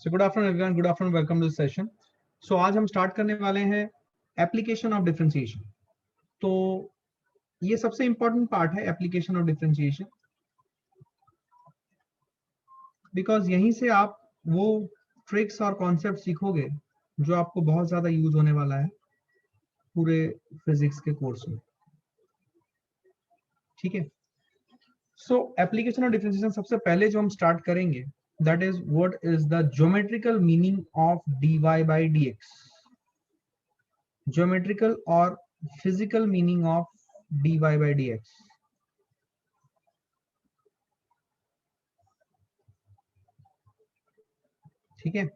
So good afternoon everyone, good afternoon, welcome to session. So आज हम start करने वाले हैं एप्लीकेशन ऑफ डिफरेंशिएशन। तो ये सबसे इंपॉर्टेंट पार्ट है एप्लीकेशन ऑफ डिफरेंशिएशन, बिकॉज यहीं से आप वो ट्रिक्स और कॉन्सेप्ट सीखोगे जो आपको बहुत ज्यादा यूज होने वाला है पूरे फिजिक्स के कोर्स में। ठीक है, सो एप्लीकेशन ऑफ डिफरेंशिएशन सबसे पहले जो हम स्टार्ट करेंगे that is what is the geometrical meaning of dy by dx, geometrical or physical meaning of dy by dx। ठीक है,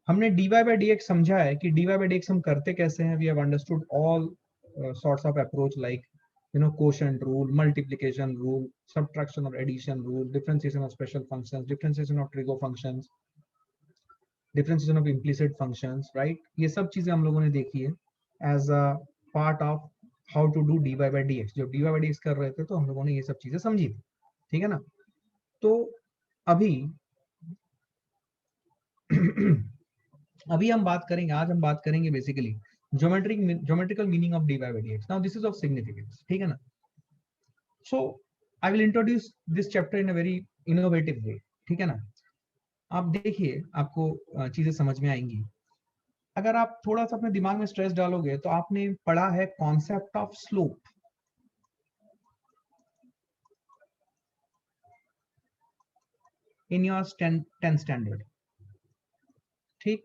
हमने dy by dx समझा है कि dy by dx हम करते कैसे हैं। we have understood all sorts of approach like quotient rule, multiplication rule, subtraction or addition rule, differentiation of special functions, differentiation of trig functions, differentiation of implicit functions, right. ये सब चीजें हम लोगों ने देखी है as a part of how to do d y by d x. जब d y by d x कर रहे थे तो हम लोगों ने ये सब चीजें समझी थी, ठीक है ना। तो अभी अभी हम बात करेंगे, आज हम बात करेंगे basically geometrical meaning of d y by d x. Now this is of significance, ठीक है ना। So I will introduce this chapter in a very innovative way, ठीक है ना। आप देखिए, आपको चीजें समझ में आएंगी। अगर आप थोड़ा सा अपने दिमाग में स्ट्रेस डालोगे तो आपने पढ़ा है concept of slope in your 10th standard. ठीक,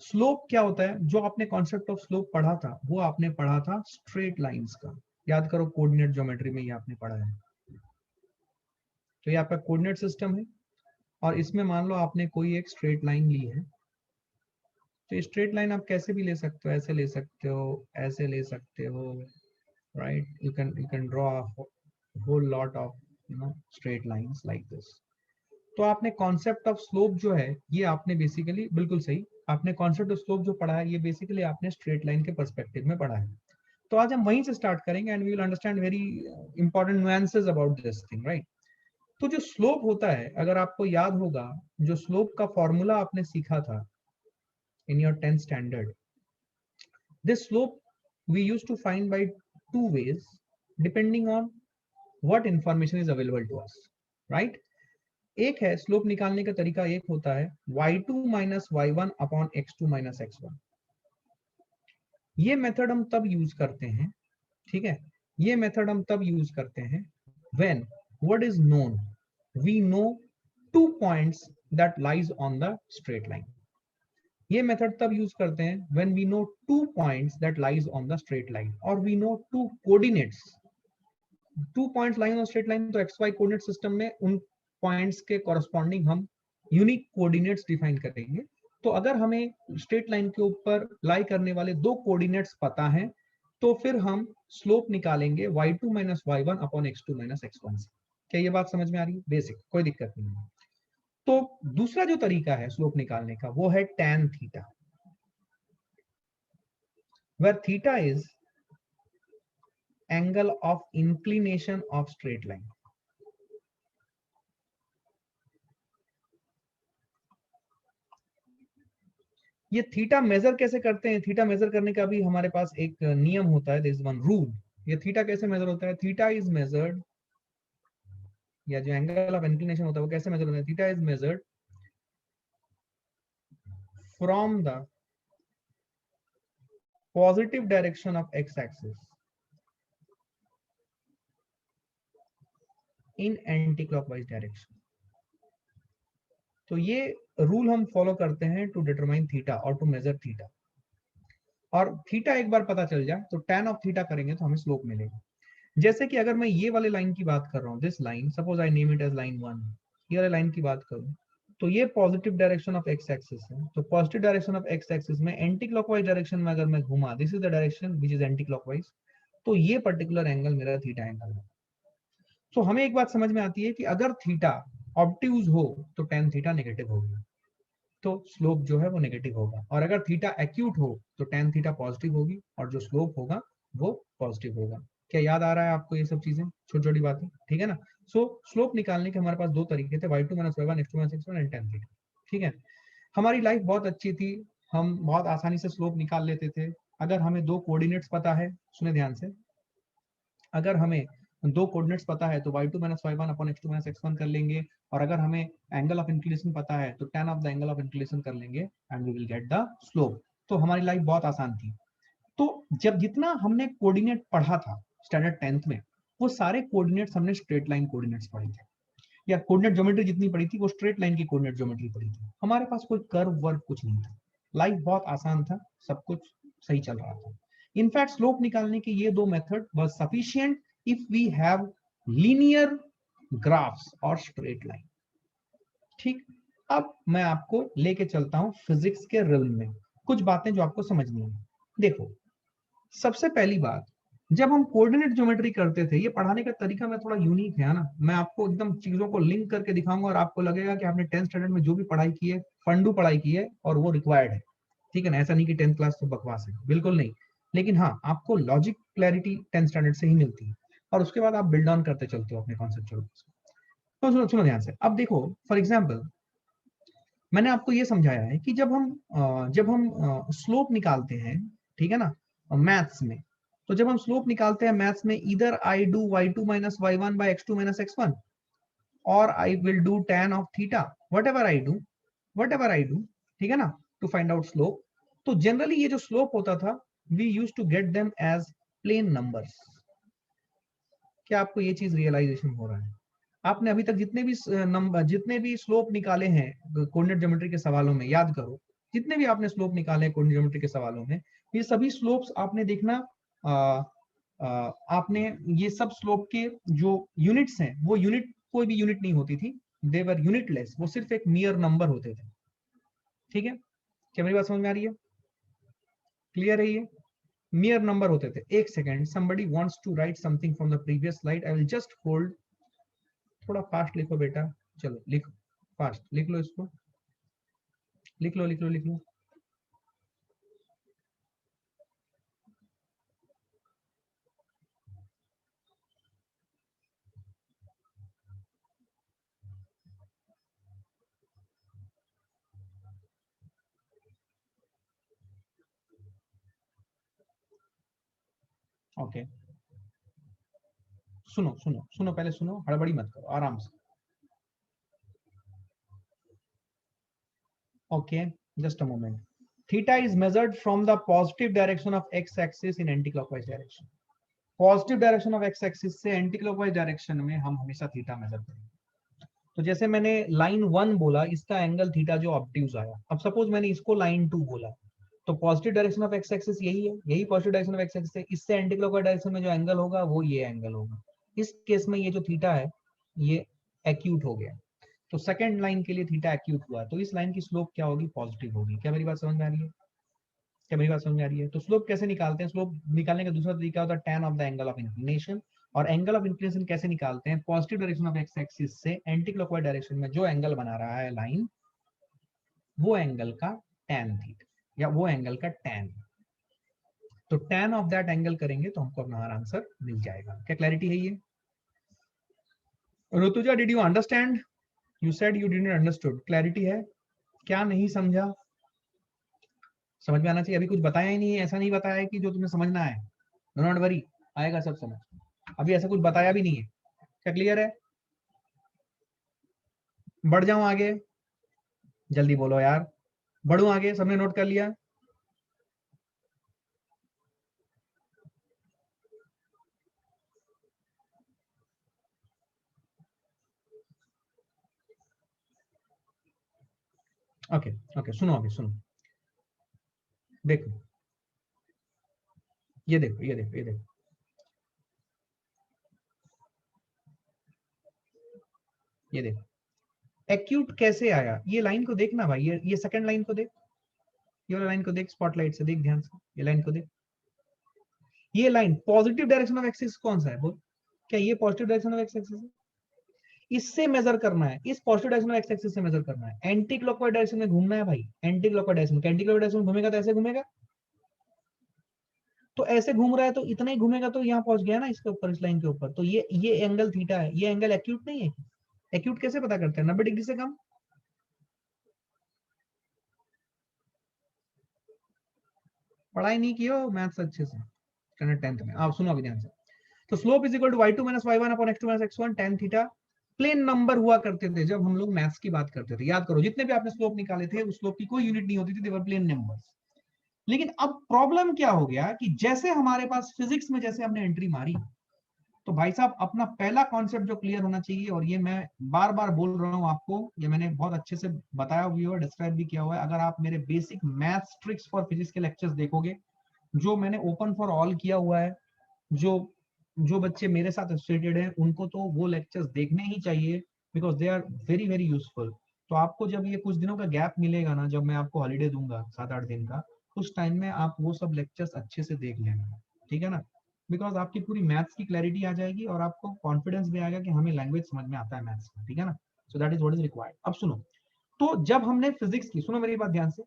स्लोप क्या होता है? जो आपने कॉन्सेप्ट ऑफ स्लोप पढ़ा था वो आपने पढ़ा था स्ट्रेट लाइंस का। याद करो, कोऑर्डिनेट ज्योमेट्री में ये आपने पढ़ा है। तो ये आपका कोऑर्डिनेट सिस्टम है और इसमें मान लो आपने कोई एक स्ट्रेट लाइन ली है। तो स्ट्रेट लाइन आप कैसे भी ले सकते हो, ऐसे ले सकते हो, ऐसे ले सकते हो, right. You can draw whole lot of straight lines like this. तो आपने कॉन्सेप्ट ऑफ स्लोप जो है ये आपने बेसिकली, बिल्कुल सही, आपने कॉन्सेप्ट ऑफ स्लोप जो पढ़ा है ये बेसिकली आपने स्ट्रेट लाइन के पर्सपेक्टिव में पढ़ा है। तो आज हम वहीं से स्टार्ट करेंगे and we will understand very important nuances about this thing, right. तो जो स्लोप होता है, अगर आपको याद होगा, जो स्लोप का फॉर्मूला आपने सीखा था in your 10th standard, this slope we used to find by two ways depending on what information is available to us, right। एक है स्लोप निकालने का तरीका, एक होता है y2 minus y1 upon x2 minus x1। ये मेथड हम तब यूज करते हैं, ठीक है, ये मेथड हम तब यूज करते हैं when what is known, we know 2 points that lies on the straight line। ये मेथड तब यूज करते हैं when we know 2 points that lies on the straight line or we know 2 coordinates। 2 points lying on straight line, तो xy coordinate system में उन points के corresponding हम unique coordinates define करेंगे। तो अगर हमें स्ट्रेट लाइन के ऊपर लाई करने वाले 2 कोऑर्डिनेट्स पता हैं तो फिर हम स्लोप निकालेंगे y2 minus y1 upon x2 minus x1 से। क्या ये बात समझ में आ रही है? बेसिक, कोई दिक्कत नहीं है। तो दूसरा जो तरीका है स्लोप निकालने का वो है tan theta, where theta is angle of inclination of straight line। ये थीटा मेजर कैसे करते हैं? थीटा मेजर करने का भी हमारे पास एक नियम होता है, दिस वन रूल। ये थीटा कैसे मेजर होता है? थीटा इज मेजर्ड, या जो एंगल ऑफ इंक्लिनेशन होता है वो कैसे मेजर होता है? Theta is measured from the positive direction of X axis in anti clockwise direction. तो ये रूल हम फॉलो करते हैं टू डिटरमाइन थीटा और टू मेजर थीटा। और थीटा एक बार पता चल जाए तो tan ऑफ थीटा करेंगे तो हमें स्लोप मिलेगा। जैसे कि अगर मैं ये वाले लाइन की बात कर रहा हूँ, this line, suppose I name it as line 1, ये वाले लाइन की बात करूँ तो ये positive direction of X axis है। तो positive direction of X axis में एंटी क्लॉकवाइज डायरेक्शन में अगर मैं घुमा, this is the direction which is anti clockwise, तो ये पर्टिकुलर एंगल मेरा थीटा एंगल है। तो हमें एक बात समझ में आती है कि अगर थीटा ऑब्ट्यूज हो तो tan थीटा नेगेटिव होगी, तो स्लोप जो है वो नेगेटिव होगा। और अगर थीटा एक्यूट हो तो tan थीटा पॉजिटिव होगी और जो स्लोप होगा वो पॉजिटिव होगा। क्या याद आ रहा है आपको ये सब चीजें, छोटी छोटी बातें, ठीक है ना। सो स्लोप निकालने के हमारे पास 2 तरीके थे, y2 minus y1 x2 minus x1 and tan theta, ठीक है। हमारी लाइफ बहुत अच्छी थी, हम बहुत आसानी से स्लोप निकाल लेते थे। अगर हमें दो कोऑर्डिनेट्स पता है, सुने ध्यान से, अगर हमें दो कोऑर्डिनेट्स पता है तो y2 minus y1 upon x2 minus x1 कर लेंगे, और अगर हमें एंगल ऑफ इंक्लिनेशन पता है तो tan of the angle of inclination कर लेंगे and we will get the slope. तो हमारी लाइफ बहुत आसान थी। तो जब जितना हमने कोऑर्डिनेट पढ़ा था स्टैंडर्ड 10th में, वो सारे कोऑर्डिनेट्स हमने स्ट्रेट लाइन कोऑर्डिनेट्स पढ़े थे, या कोऑर्डिनेट ज्योमेट्री जितनी पढ़ी थी वो स्ट्रेट लाइन की कोऑर्डिनेट ज्योमेट्री पढ़ी थी। हमारे पास कोई कर्व वर्क कुछ नहीं था, लाइफ बहुत आसान था, सब कुछ सही चल रहा था। इनफैक्ट स्लोप निकालने के ये दो method was sufficient if we have linear graphs और स्ट्रेट लाइन। ठीक, अब मैं आपको लेके चलता हूं फिजिक्स के रिल्म में, कुछ बातें जो आपको समझनी है। देखो, सबसे पहली बात, जब हम कोऑर्डिनेट ज्योमेट्री करते थे, ये पढ़ाने का तरीका में थोड़ा यूनिक है ना, मैं आपको एकदम चीजों को लिंक करके दिखाऊंगा और आपको लगेगा कि आपने 10th स्टैंडर्ड में जो भी पढ़ाई की है, फंडू पढ़ाई की है और वो रिक्वायर्ड है। ठीक है ना, ऐसा नहीं कि 10th क्लास तो बकवास है, बिल्कुल नहीं। लेकिन हाँ, आपको लॉजिक क्लैरिटी 10th स्टैंडर्ड से ही मिलती है, और उसके बाद आप बिल्ड ऑन करते चलते हो अपने कॉन्सेप्चुअल। तो सुनो सुनो ध्यान से। अब देखो, फॉर एग्जाम्पल मैंने आपको ये समझाया है कि जब हम स्लोप निकालते हैं, ठीक है ना, मैथ्स में, तो जब हम स्लोप निकालते हैं मैथ्स में, इधर I do y2 minus y1 by x2 minus x1, और I will do tan of theta, whatever I do, ठीक है ना, टू फाइंड आउट स्लोप। तो जनरली ये जो स्लोप होता था, we use to get them as plain numbers. क्या आपको ये चीज रियलाइजेशन हो रहा है? आपने अभी तक जितने भी स्लोप निकाले हैं कोऑर्डिनेट ज्योमेट्री के सवालों में, याद करो, जितने भी आपने स्लोप निकाले हैं कोऑर्डिनेट ज्योमेट्री के सवालों में, ये सभी स्लोप्स आपने देखना, आ, आपने ये सब स्लोप के जो यूनिट्स हैं, वो यूनिट कोई भी यूनिट नहीं होती थी, दे वर यूनिटलेस, वो सिर्फ एक मियर नंबर होते थे। ठीक है, क्या मेरी बात समझ में आ रही है? क्लियर है ये? मियर नंबर होते थे। एक second, somebody wants to write something from the previous slide, I will just hold। थोड़ा फास्ट लिखो बेटा, चलो लिखो, फास्ट लिख लो इसको, लिख लो लिख लो लिख लो। ओके, सुनो सुनो सुनो, पहले सुनो, हड़बड़ी मत करो, आराम से। Okay, just a moment. Theta is measured from the positive direction of X axis in anti clockwise direction. Positive direction of X axis से एंटी क्लॉकवाइज डायरेक्शन में हम हमेशा थीटा मेजर करेंगे। तो जैसे मैंने लाइन 1 बोला, इसका एंगल थीटा जो ऑब्ट्यूज आया, अब सपोज मैंने इसको लाइन 2 बोला, तो positive direction of X axis यही है, यही positive direction of X axis है, इससे एंटी क्लॉकवाइज डायरेक्शन में जो एंगल होगा वो ये एंगल होगा। इस केस में ये जो थीटा है ये एक्यूट हो गया, तो सेकंड लाइन के लिए थीटा एक्यूट हुआ, तो इस लाइन की स्लोप क्या होगी? पॉजिटिव होगी। क्या मेरी बात समझ में आ रही है? क्या मेरी बात समझ में आ रही है? तो स्लोप कैसे निकालते हैं? स्लोप निकालने का दूसरा तरीका होता है tan of the angle of inclination. और एंगल ऑफ इंक्लिनेशन कैसे निकालते हैं? Positive direction of X axis से एंटी क्लॉकवाइज डायरेक्शन में जो एंगल बना रहा है लाइन, वो एंगल का tan थीटा, या वो एंगल का tan। तो tan ऑफ दैट एंगल करेंगे तो हमको अपना आंसर मिल जाएगा। क्या क्लैरिटी है ये? Rutuja, did you understand? You said you didn't understood. Clarity है? क्या नहीं समझा? समझ में आना चाहिए। अभी कुछ बताया ही नहीं है, ऐसा नहीं बताया है कि जो तुम्हें समझना है, डोंट वरी, आएगा सब समझ। अभी ऐसा कुछ बताया भी नहीं है। क्या क्लियर है? बढ़ जाऊं आगे? जल्दी बोलो यार, बढ़ू आगे? सबने नोट कर लिया? ओके ओके, सुनो अभी सुनो, देखो ये देखो ये देखो ये देखो, ये देखो एक्यूट कैसे आया। ये लाइन को देखना भाई, ये सेकंड लाइन को देख, ये वाला लाइन को देख, स्पॉटलाइट से देख ध्यान से, ये लाइन को देख। ये line positive direction of axis कौन सा है बोल? क्या ये positive direction of X axis है? इससे मेजर करना है, इस positive direction of X axis से मेजर करना है। एंटी क्लॉकवाइज डायरेक्शन में घूमना है भाई, anti clockwise direction, anti clockwise direction में घूमेगा तो ऐसे घूमेगा, तो ऐसे घूम रहा है तो इतना ही घूमेगा, तो यहाँ पहुंच गया ना इसके ऊपर, इस लाइन के ऊपर। तो ये एंगल थीटा है, ये एंगल एक्यूट नहीं है। एक्यूट कैसे पता करते हैं? 90 डिग्री से कम। पढ़ाई नहीं की हो मैथ्स अच्छे से स्टैंडर्ड 10th में। आप सुनो अभी ध्यान से। तो slope is equal to y2 minus y1 upon x2 minus x1 tan theta. Plain number हुआ करते थे जब हम लोग मैथ्स की बात करते थे, याद करो जितने भी आपने स्लोप निकाले थे उस स्लोप की कोई यूनिट नहीं होती थी, देवर प्लेन नंबर्स। लेकिन अब प्रॉब्लम क्या हो गया कि जैसे हमारे पास फिजिक्स में जैसे हमने एंट्री मारी, तो भाई साहब अपना पहला कॉन्सेप्ट जो क्लियर होना चाहिए, और ये मैं बार बार बोल रहा हूं आपको, ये मैंने बहुत अच्छे से बताया हुआ है, डिस्क्राइब भी किया हुआ है। अगर आप मेरे basic maths tricks for physics के लेक्चर्स देखोगे जो मैंने ओपन फॉर ऑल किया हुआ है, जो जो बच्चे मेरे साथ एसोसिएटेड हैं उनको तो वो लेक्चर्स देखने ही चाहिए, because they are very very useful. तो आपको जब ये कुछ दिनों का गैप मिलेगा ना, जब मैं आपको हॉलीडे दूंगा 7-8 दिन का, उस टाइम में आप वो सब लेक्चर्स अच्छे से देख लेना, ठीक है ना। बिकॉज आपकी पूरी मैथ्स की क्लैरिटी आ जाएगी और आपको कॉन्फिडेंस भी आएगा कि हमें लैंग्वेज समझ में आता है मैथ्स का, ठीक है ना। So that is what is required. अब सुनो, तो जब हमने फिजिक्स की, सुनो मेरी बात ध्यान से,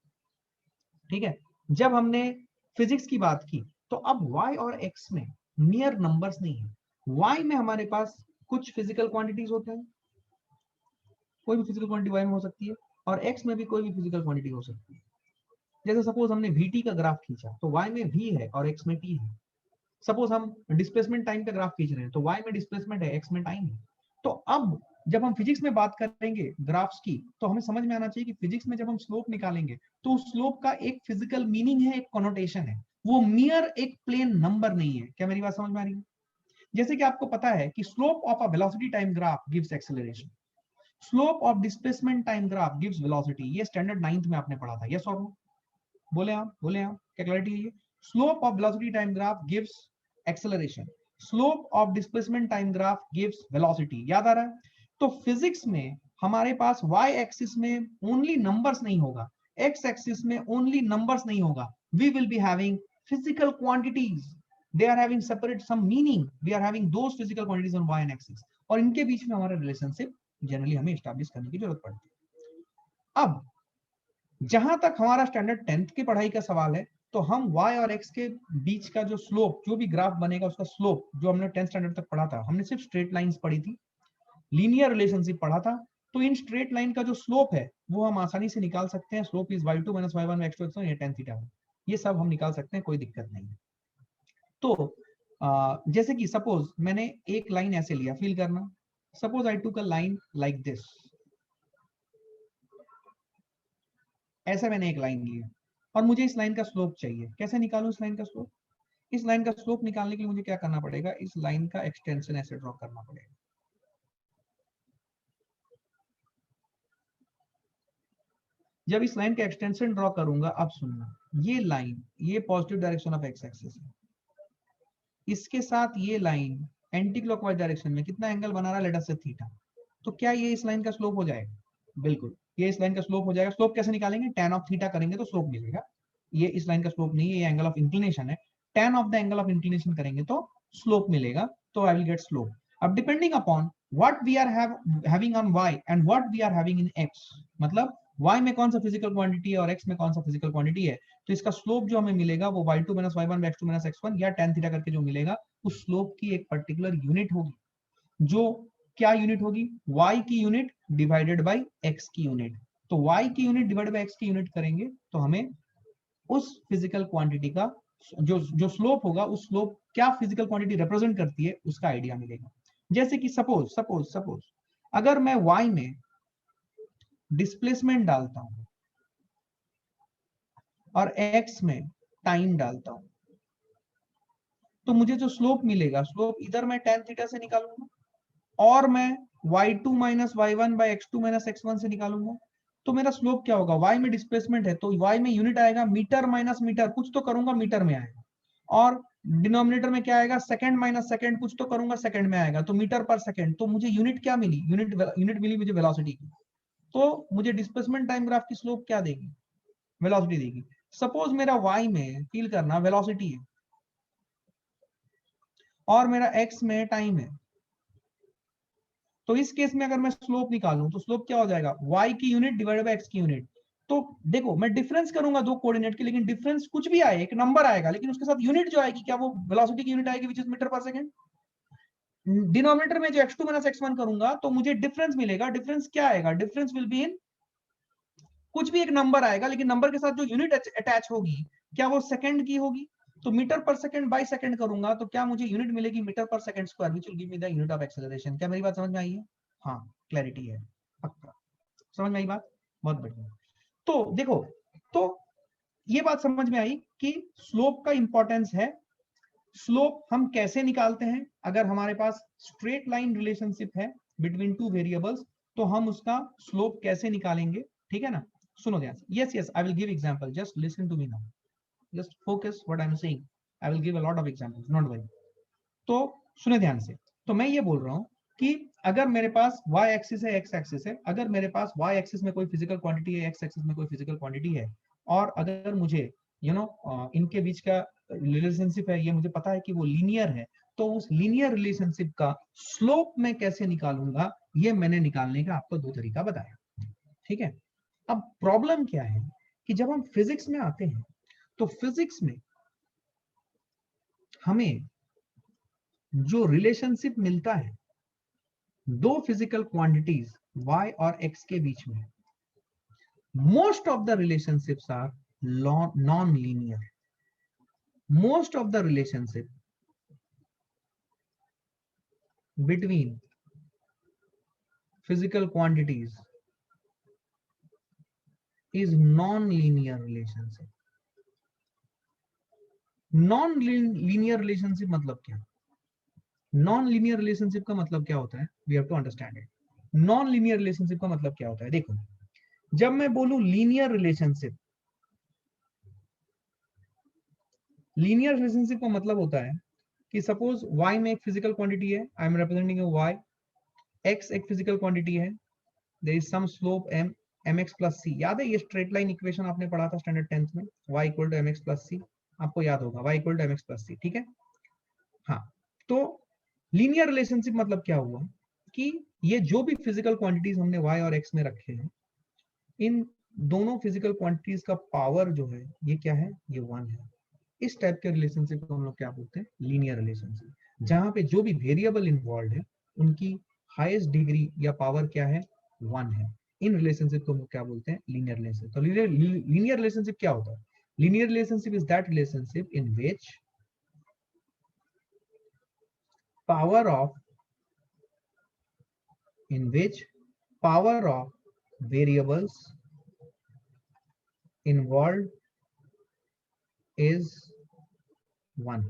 ठीक है, जब हमने फिजिक्स की बात की, तो अब y और x में नियर नंबर्स नहीं है। y में हमारे पास कुछ फिजिकल क्वांटिटीज होते हैं, कोई भी फिजिकल क्वांटिटी y में हो सकती है, और x में भी कोई भी फिजिकल क्वांटिटी हो सकती है। जैसे सपोज हमने vt का ग्राफ खींचा तो y में v है और x में t है। सपोज हम डिस्प्लेसमेंट टाइम का ग्राफ खींच रहे हैं तो y में डिस्प्लेसमेंट है, x में टाइम है। तो अब जब हम फिजिक्स में बात करेंगे ग्राफ्स की, तो हमें समझ में आना चाहिए कि फिजिक्स में जब हम स्लोप निकालेंगे तो उस स्लोप का एक फिजिकल मीनिंग है, एक कॉनोटेशन है, वो मियर एक प्लेन नंबर नहीं है। क्या मेरी बात समझ में आ रही है? जैसे कि आपको पता है कि slope of a velocity time graph gives acceleration, slope of displacement time graph gives velocity. ये स्टैंडर्ड 9th में आपने पढ़ा था, यस और नो? बोले आप, बोले आप, क्या क्लैरिटी है? ये slope of velocity time graph gives acceleration, slope of displacement time graph gives velocity. याद आ रहा है? तो फिजिक्स में हमारे पास y एक्सिस में ओनली नंबर्स नहीं होगा, x एक्सिस में ओनली नंबर्स नहीं होगा, we will be having physical quantities, they are having separate some meaning, we are having those physical quantities on y and axis, और इनके बीच में हमारा रिलेशनशिप जनरली हमें एस्टैब्लिश करने की जरूरत पड़ती है। अब जहां तक हमारा स्टैंडर्ड 10th की पढ़ाई का सवाल है, तो हम y और x के बीच का जो स्लोप, जो भी ग्राफ बनेगा उसका स्लोप, जो हमने 10th स्टैंडर्ड तक पढ़ा था, हमने सिर्फ स्ट्रेट लाइंस पढ़ी थी, लीनियर रिलेशनशिप पढ़ा था। तो इन स्ट्रेट लाइन का जो स्लोप है वो हम आसानी से निकाल सकते हैं। Slope is y2 minus y1 x2 x1 ये tan थीटा है, ये सब हम निकाल सकते हैं, कोई दिक्कत नहीं है। तो जैसे कि सपोज मैंने एक लाइन ऐसे लिया, फील करना, सपोज आई टू का लाइन लाइक दिस, ऐसा मैंने एक लाइन लिया और मुझे इस लाइन का स्लोप चाहिए। कैसे निकालूं इस लाइन का स्लोप? इस लाइन का स्लोप निकालने के लिए मुझे क्या करना पड़ेगा, इस लाइन का एक्सटेंशन ऐसे ड्रॉ करना पड़ेगा। जब इस लाइन का एक्सटेंशन ड्रॉ करूंगा, अब सुनना, ये लाइन, ये positive direction of X axis है, इसके साथ ये लाइन एंटी क्लॉकवाइज डायरेक्शन में कितना एंगल बना रहा है, लेट अस से थीटा। तो क्या ये इस लाइन का स्लोप हो जाएगा? बिल्कुल, ये इस लाइन का स्लोप हो जाएगा। स्लोप कैसे निकालेंगे? tan ऑफ थीटा करेंगे तो स्लोप मिलेगा। ये इस लाइन का स्लोप नहीं है, ये एंगल ऑफ इंक्लिनेशन है, tan of the angle of inclination करेंगे तो स्लोप मिलेगा, तो आई विल गेट स्लोप। अब depending upon what we are having on y and what we are having in x, मतलब y में कौन सा फिजिकल क्वांटिटी है और x में कौन सा फिजिकल क्वांटिटी है, तो इसका स्लोप जो हमें मिलेगा वो y2 minus y1 x2 minus x1 या tan थीटा करके जो मिलेगा, उस स्लोप की एक पर्टिकुलर यूनिट होगी, जो क्या यूनिट होगी, y की यूनिट डिवाइडेड बाय x की यूनिट। तो y की यूनिट डिवाइडेड बाय x की यूनिट करेंगे तो हमें उस फिजिकल क्वांटिटी का जो स्लोप होगा, उस स्लोप क्या फिजिकल क्वांटिटी रिप्रेजेंट करती है उसका आइडिया मिलेगा। जैसे कि सपोज सपोज सपोज अगर मैं y में डिस्प्लेसमेंट डालता हूं और x में टाइम डालता हूं, तो मुझे जो स्लोप मिलेगा, स्लोप इधर मैं tan थीटा से निकालूंगा और मैं y2 minus y1 by x2 minus x1 से निकालूंगा। तो मेरा स्लोप क्या होगा, y में डिस्प्लेसमेंट है तो y में यूनिट आएगा मीटर माइनस मीटर, कुछ तो करूंगा मीटर में आएगा, और डिनोमिनेटर में क्या आएगा, सेकंड माइनस सेकंड, कुछ तो करूंगा सेकंड में आएगा, तो मीटर पर सेकंड। तो मुझे यूनिट क्या मिली, यूनिट मिली मुझे वेलोसिटी की। तो मुझे डिस्प्लेसमेंट टाइम ग्राफ की स्लोप क्या देगी, वेलोसिटी देगी। सपोज मेरा y में, फील करना, वेलोसिटी है और मेरा x में टाइम है, तो इस केस में अगर मैं स्लोप निकालूं तो स्लोप क्या हो जाएगा, y की यूनिट डिवाइडेड बाय x की यूनिट। तो देखो मैं डिफरेंस करूंगा दो कोऑर्डिनेट के, लेकिन डिफरेंस कुछ भी आए, एक नंबर आएगा, लेकिन उसके साथ यूनिट जो आएगी, क्या वो वेलोसिटी की यूनिट आएगी, विच इज मीटर पर सेकंड। डिनोमिनेटर में जो x2 माइनस x1 करूंगा तो मुझे डिफरेंस मिलेगा। डिफरेंस क्या आएगा, डिफरेंस विल बी इन, कुछ भी एक नंबर आएगा, लेकिन नंबर के साथ जो यूनिट अटैच होगी क्या वो सेकंड की होगी? तो मीटर पर सेकंड बाय सेकंड करूंगा तो क्या मुझे यूनिट मिलेगी? मीटर पर second square, which will give me the unit of acceleration. क्या मेरी बात समझ में आई है? हाँ, क्लैरिटी है, पक्का समझ में आई बात? बहुत बढ़िया। तो देखो, तो ये बात समझ में आई कि स्लोप का इंपॉर्टेंस है। स्लोप हम कैसे निकालते हैं? अगर हमारे पास स्ट्रेट लाइन रिलेशनशिप है बिटवीन टू वेरिएबल्स, तो हम उसका स्लोप कैसे निकालेंगे? ठीक है ना, सुनो ध्यान से। Yes yes, I will give example, just listen to me now, just focus what I am saying, I will give a lot of examples, not worry. तो सुने ध्यान से। तो मैं ये बोल रहा हूं कि अगर मेरे पास y एक्सिस है, x एक्सिस है, अगर मेरे पास y एक्सिस में कोई फिजिकल क्वांटिटी है, x एक्सिस में कोई फिजिकल क्वांटिटी है, और अगर मुझे इनके बीच का रिलेशनशिप है, ये मुझे पता है कि वो लीनियर है, तो उस लीनियर रिलेशनशिप का स्लोप मैं कैसे निकालूंगा, ये मैंने निकालने का आपको दो तरीका बताया। ठीक है, अब प्रॉब्लम क्या है कि जब हम फिजिक्स में आते हैं तो फिजिक्स में हमें जो रिलेशनशिप मिलता है दो फिजिकल क्वांटिटीज y और x के बीच में, most of the relationships are non linear. Most of the relationship between physical quantities is non linear relationship. Non linear relationship मतलब क्या? नॉन लीनियर रिलेशनशिप का मतलब क्या होता है? We have to understand it. Non linear relationship का मतलब क्या होता है? देखो, जब मैं बोलूं लीनियर रिलेशनशिप, लीनियर रिलेशनशिप का मतलब होता है कि सपोज y में एक फिजिकल क्वांटिटी है, I am representing y, x एक फिजिकल क्वांटिटी है, there is some slope m, mx plus c। याद है ये स्ट्रेट लाइन इक्वेशन आपने पढ़ा था स्टैंडर्ड 10th में, y equal to mx plus c, आपको याद होगा, y equal to mx plus c, ठीक है। हाँ, तो लीनियर रिलेशनशिप मतलब क्या हुआ कि ये जो भी फिजिकल क्वांटिटीज हमने y और x में रखे हैं, इन दोनों फिजिकल क्वांटिटीज का पावर जो है ये क्या है? ये 1 है। इस टाइप के रिलेशनशिप को हम लोग क्या बोलते हैं? लीनियर रिलेशनशिप, जहां पे जो भी वेरिएबल इन्वॉल्व है उनकी हाईएस्ट डिग्री या पावर क्या है? 1 है। इन रिलेशनशिप को हम लोग क्या बोलते हैं? Linear relationship. तो लीनियर रिलेशनशिप क्या होता है? Linear relationship is that relationship in which power of variables involved is 1।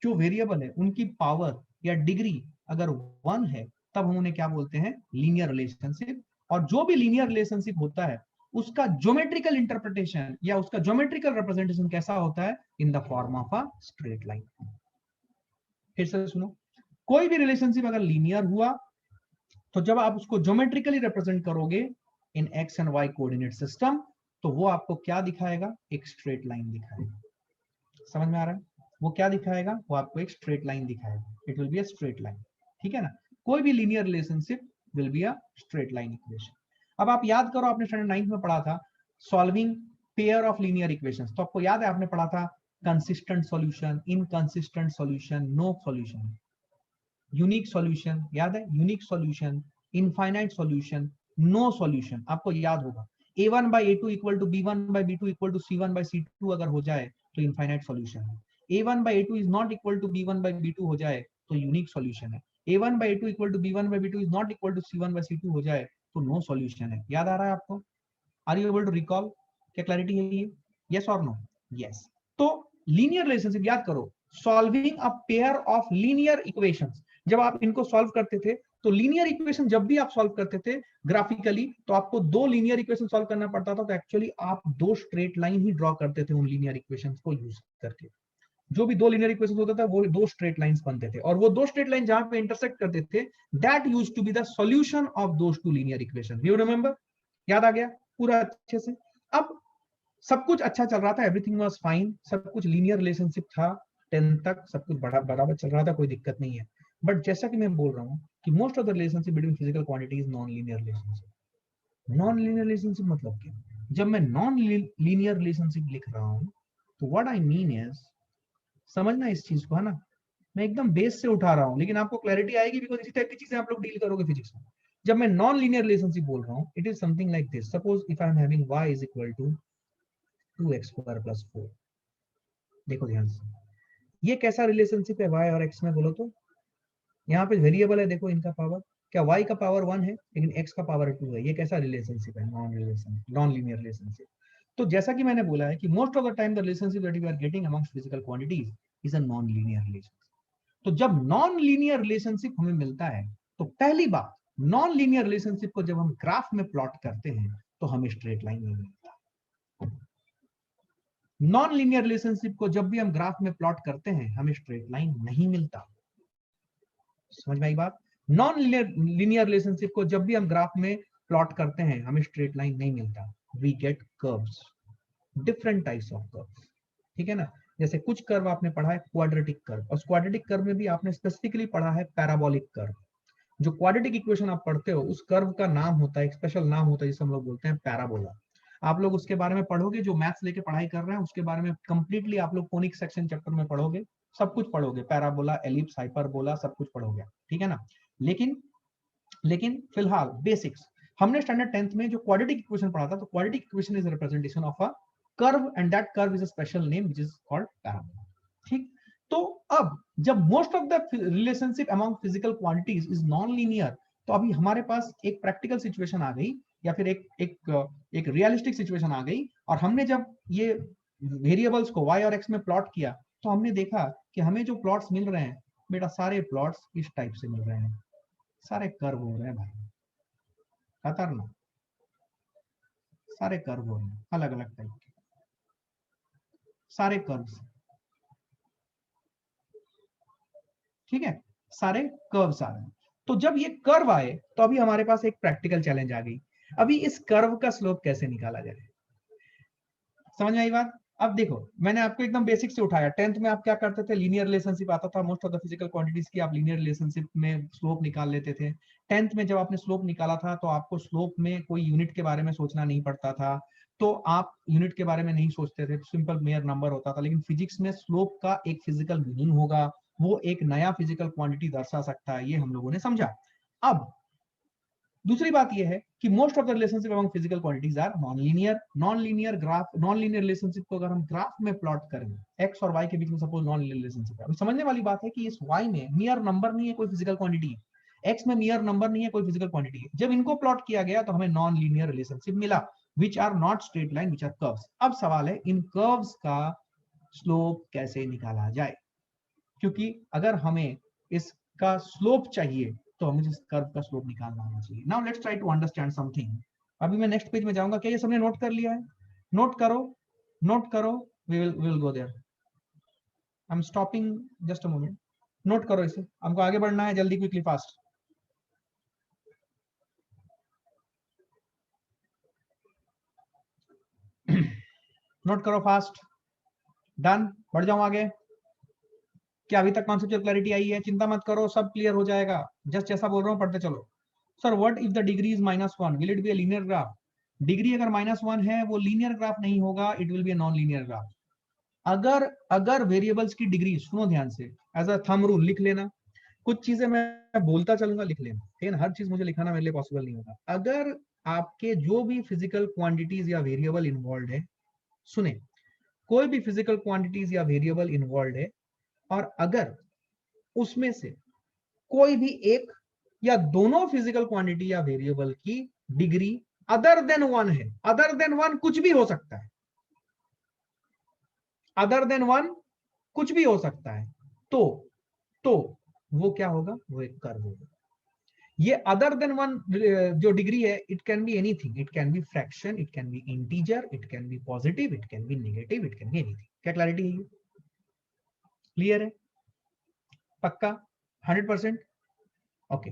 जो वेरिएबल है उनकी पावर या डिग्री अगर 1 है, तब हम उन्हें क्या बोलते हैं? Linear relationship. और जो भी लीनियर रिलेशनशिप होता है उसका ज्योमेट्रिकल इंटरप्रिटेशन या उसका ज्योमेट्रिकल रिप्रेजेंटेशन कैसा होता है? In the form of a straight line. फिर से सुनो, कोई भी रिलेशनशिप अगर लीनियर हुआ तो जब आप उसको ज्योमेट्रिकली रिप्रेजेंट करोगे in x and y coordinate system, तो वो आपको क्या दिखाएगा? एक स्ट्रेट लाइन दिखाएगा। समझ में आ रहा है? वो क्या दिखाएगा? वो आपको एक स्ट्रेट लाइन दिखाएगा। It will be a straight line, ठीक है ना। कोई भी linear relationship will be a straight line equation. अब आप याद करो, आपने स्टैंडर्ड 9th में पढ़ा था solving pair of linear equations. तो आपको याद है, आपने पढ़ा था consistent solution, inconsistent solution, no solution, unique solution, याद है? Unique solution, infinite solution, no solution. आपको याद होगा a1 by a2 equal to b1 by b2 equal to c1 by c2 अगर हो जाए तो इनफाइनाइट सॉल्यूशन है। a1 by a2 is not equal to b1 by b2 हो जाए तो यूनिक सॉल्यूशन है। a1 by a2 equal to b1 by b2 is not equal to c1 by c2 हो जाए तो नो सॉल्यूशन है। याद आ रहा है आपको? Are you able to recall? क्या क्लैरिटी है ये? यस और नो? यस। तो लीनियर रिलेशनशिप याद करो, solving a pair of linear equations. जब आप इनको सॉल्व करते थे तो लीनियर इक्वेशन जब भी आप सॉल्व करते थे ग्राफिकली, तो आपको दो लीनियर इक्वेशन सॉल्व करना पड़ता था। तो एक्चुअली आप दो स्ट्रेट लाइन ही ड्रॉ करते थे उन लीनियर इक्वेशंस को यूज करके। जो भी दो लीनियर इक्वेशन होता था वो दो स्ट्रेट लाइंस बनते थे, और वो दो स्ट्रेट लाइन जहां पे इंटरसेक्ट करते थे, that used to be the solution of those two linear equation. You remember? याद आ गया पूरा अच्छे से? अब सब कुछ अच्छा चल रहा था, एवरीथिंग वाज फाइन, सब कुछ लीनियर रिलेशनशिप था, 10 तक सब कुछ बड़ा बराबर चल रहा था, कोई दिक्कत नहीं है। बट जैसा कि मैं बोल रहा हूँ कि most of the relationship between physical quantity is non linear relationship. Non linear relationship मतलब क्या? जब मैं नॉन लीनियर रिलेशनशिप लिख रहा हूँ तो व्हाट आई मीन इज, समझना इस चीज को, है ना। मैं एकदम बेस से उठा रहा हूँ, लेकिन आपको क्लैरिटी आएगी बिकॉज इसी टाइप की चीजें आप लोग डील करोगे फिजिक्स में। जब मैं नॉन लीनियर रिलेशनशिप बोल रहा हूँ, it is something like this. Suppose if I am having y is equal to 2x² + 4। देखो ध्यान से, ये कैसा रिलेशनशिप है y और x में बोलो तो? यहाँ पे वेरिएबल है, देखो इनका पावर, क्या y का पावर 1 है लेकिन x का पावर 2 है। ये कैसा रिलेशनशिप है? Non linear relationship. तो जैसा कि मैंने बोला है कि most of the time the relationship that we are getting amongst physical quantities is a non linear relationship. तो जब नॉन लीनियर रिलेशनशिप हमें मिलता है तो पहली बात, नॉन लीनियर रिलेशनशिप को जब हम ग्राफ में प्लॉट करते हैं तो हमें स्ट्रेट लाइन नहीं मिलता। नॉन लीनियर रिलेशनशिप को जब भी हम ग्राफ में प्लॉट करते हैं हमें स्ट्रेट लाइन नहीं मिलता। समझ में आई बात? नॉन लीनियर रिलेशनशिप को जब भी हम ग्राफ में प्लॉट करते हैं हमें स्ट्रेट लाइन नहीं मिलता। We get curves, different types of curves. ठीक है ना? जैसे कुछ कर्व आपने पढ़ा है क्वाड्रेटिक कर्व, और क्वाड्रेटिक कर्व में भी आपने स्पेसिफिकली पढ़ा है पैराबोलिक कर्व। जो क्वाड्रेटिक इक्वेशन आप पढ़ते हो उस कर्व का नाम होता है, एक स्पेशल नाम होता है जिसे हम लोग बोलते हैं पैराबोला। आप लोग उसके बारे में पढ़ोगे, जो मैथ्स लेके पढ़ाई कर रहे हैं उसके बारे में कंप्लीटली आप लोग कोनिक सेक्शन चैप्टर में पढ़ोगे, सब कुछ पढ़ोगे, पैराबोला, एलिप्स, हाइपरबोला, सब कुछ पढ़ोगे। ठीक है ना? लेकिन फिलहाल बेसिक्स हमने स्टैंडर्ड 10th में जो क्वाड्रेटिक इक्वेशन पढ़ा था, तो quadratic equation is a representation of a curve and that curve is a special name which is called parabola. ठीक, तो अब जब most of the relationship among physical quantities is non linear, तो अभी हमारे पास एक प्रैक्टिकल सिचुएशन आ गई, या फिर एक रियलिस्टिक सिचुएशन आ गई, और हमने जब ये वेरिएबल्स को y और x में प्लॉट किया तो हमने देखा कि हमें जो प्लॉट्स मिल रहे हैं बेटा, सारे प्लॉट्स इस टाइप से मिल रहे हैं, सारे कर्व हो रहे हैं भाई, खतरनाक, सारे कर्व हो रहे हैं अलग अलग टाइप के, सारे कर्व्स। ठीक है, सारे कर्व्स आ रहे हैं। तो जब ये कर्व आए तो अभी हमारे पास एक प्रैक्टिकल चैलेंज आ गई, अभी इस कर्व का स्लोप कैसे निकाला जाए? समझ में आई बात? अब देखो, मैंने आपको एकदम बेसिक से उठाया। 10th में आप क्या करते थे? लीनियर रिलेशनशिप आता था, most of the physical quantities की आप लीनियर रिलेशनशिप में स्लोप निकाल लेते थे। 10th में जब आपने स्लोप निकाला था तो आपको स्लोप में कोई यूनिट के बारे में सोचना नहीं पड़ता था, तो आप यूनिट के बारे में नहीं सोचते थे, सिंपल मेयर नंबर होता था। लेकिन फिजिक्स में स्लोप का एक फिजिकल मीनिंग होगा, वो एक नया फिजिकल क्वांटिटी दर्शा सकता है, ये हम लोगों ने समझा। अब दूसरी बात यह है कि most of the relationship among physical quantities are non linear. Non linear relationship को अगर हम ग्राफ में प्लॉट करें, एक्स और वाई के बीच में सपोज नॉन लीनियर रिलेशनशिप है, अभी समझने वाली बात है कि इस वाई में मियर नंबर नहीं है, कोई फिजिकल क्वांटिटी है, एक्स में मियर नंबर नहीं है, कोई फिजिकल क्वांटिटी है। जब इनको प्लॉट किया गया तो हमें नॉन लीनियर रिलेशनशिप मिला, which are not straight line, which are curves. अब सवाल है इन कर्व्स का स्लोप कैसे निकाला जाए, क्योंकि अगर हमें इसका स्लोप चाहिए तो हमें इस कर्व का स्लोप निकालना आना चाहिए। Now let's try to understand something. अभी मैं नेक्स्ट पेज में जाऊंगा, क्या ये सबने नोट कर लिया है? नोट करो, नोट करो, we will go there. I am stopping just a moment. Note करो इसे, हमको आगे बढ़ना है जल्दी, क्विकली, फास्ट। नोट करो फास्ट। डन, बढ़ जाऊं आगे। क्या अभी तक कॉन्सेप्चुअल क्लैरिटी आई है? चिंता मत करो, सब क्लियर हो जाएगा। जस्ट जैसा बोल रहा हूं पढ़ते चलो। Sir what if the degree is -1, will it be a linear graph? Degree अगर -1 है वो लीनियर ग्राफ नहीं होगा, it will be a non linear graph. अगर अगर वेरिएबल्स की डिग्री, सुनो ध्यान से, एज अ थंब रूल लिख लेना, कुछ चीजें मैं बोलता चलूंगा, लिख लेना, ठीक है ना? हर चीज मुझे लिखाना मेरे लिए पॉसिबल नहीं होगा। अगर आपके जो भी फिजिकल क्वांटिटीज या वेरिएबल इन्वॉल्व है, सुने, कोई भी फिजिकल क्वांटिटीज या वेरिएबल इन्वॉल्व है, और अगर उसमें से कोई भी एक या दोनों फिजिकल क्वांटिटी या वेरिएबल की डिग्री अदर देन 1 है, अदर देन 1 कुछ भी हो सकता है, अदर देन 1 कुछ भी हो सकता है, तो वो क्या होगा? वो एक कर्व होगा। ये अदर देन 1 जो डिग्री है, it can be anything, it can be fraction, it can be integer, it can be positive, it can be negative, it can be anything. क्या क्लैरिटी है? क्लियर है? पक्का? 100%? ओके,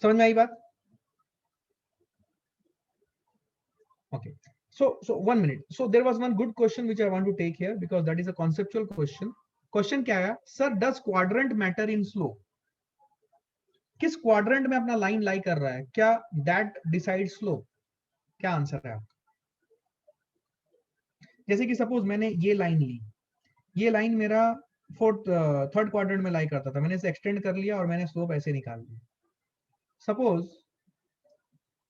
समझ में आई बात? Okay. So 1 minute. So there was one good question which I want to take here because that is a conceptual question. Question क्या आया? Sir, does quadrant matter in slope? किस quadrant में अपना लाइन लाई कर रहा है, क्या that decides slope? क्या आंसर है आपका? जैसे कि सपोज मैंने ये लाइन ली, ये लाइन मेरा थर्ड क्वाड्रेंट में लाई करता था, मैंने इसे एक्सटेंड कर लिया और मैंने स्लोप ऐसे निकाल लिया। सपोज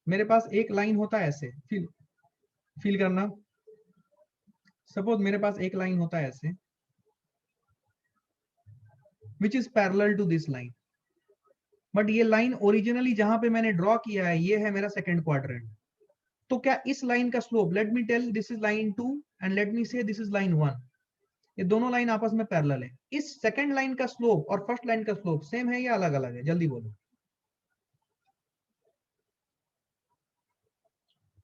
मेरे पास एक लाइन होता है ऐसे, फील करना, सपोज मेरे पास एक लाइन होता है ऐसे, which is parallel to this line, but ये लाइन ओरिजिनली जहां पे मैंने ड्रॉ किया है ये है मेरा सेकंड क्वाड्रेंट। तो क्या इस लाइन का slope, let me tell this is line 2 and let me say this is line 1, ये दोनों लाइन आपस में पैरेलल है, इस सेकंड लाइन का स्लोप और फर्स्ट लाइन का स्लोप सेम है या अलग अलग है? जल्दी बोलो।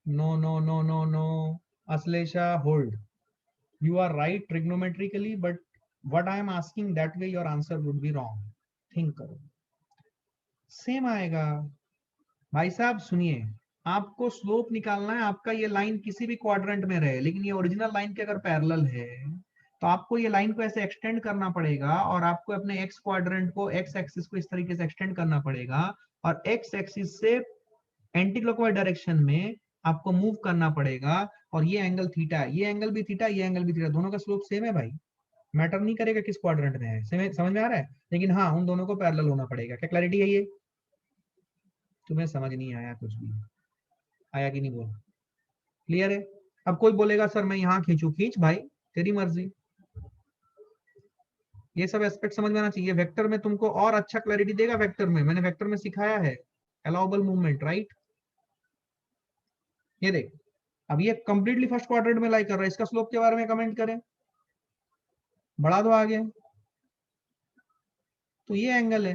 No no no no no, Ashlesha hold, you are right trigonometrically, but what I am asking that way your answer would be wrong, think करो, सेम आएगा। भाई साहब सुनिए, आपको स्लोप निकालना है, आपका ये लाइन किसी भी क्वाड्रेंट में रहे, लेकिन ये ओरिजिनल लाइन के अगर पैरेलल है तो आपको ये लाइन को ऐसे एक्सटेंड करना पड़ेगा, और आपको अपने एक्स क्वाड्रेंट को, एक्स एक्सिस को इस तरीके से एक्सटेंड करना पड़ेगा, और एक्स एक्सिस से एंटी क्लॉकवाइज डायरेक्शन में आपको मूव करना पड़ेगा, और ये एंगल थीटा है, ये एंगल भी थीटा, ये एंगल भी थीटा, दोनों का स्लोप सेम है भाई, मैटर नहीं करेगा किस क्वाड्रेंट में है, समझ में आ रहा है? लेकिन हाँ, उन दोनों को पैरेलल होना पड़ेगा। क्या क्लैरिटी है? ये तुम्हें समझ नहीं आया कुछ भी? आया कि नहीं बोल? क्लियर है? अब कोई बोलेगा सर मैं यहाँ खींचू, खींच भाई, तेरी मर्जी। ये सब एस्पेक्ट समझ में आना चाहिए। वेक्टर में तुमको और अच्छा क्लैरिटी देगा, वेक्टर में मैंने वेक्टर में सिखाया है अलाउबल मूवमेंट, राइट? ये देख, अब ये कंप्लीटली फर्स्ट क्वाड्रेंट में लाई कर रहा है, इसका स्लोप के बारे में कमेंट करें, बढ़ा दो आगे, तो ये एंगल है,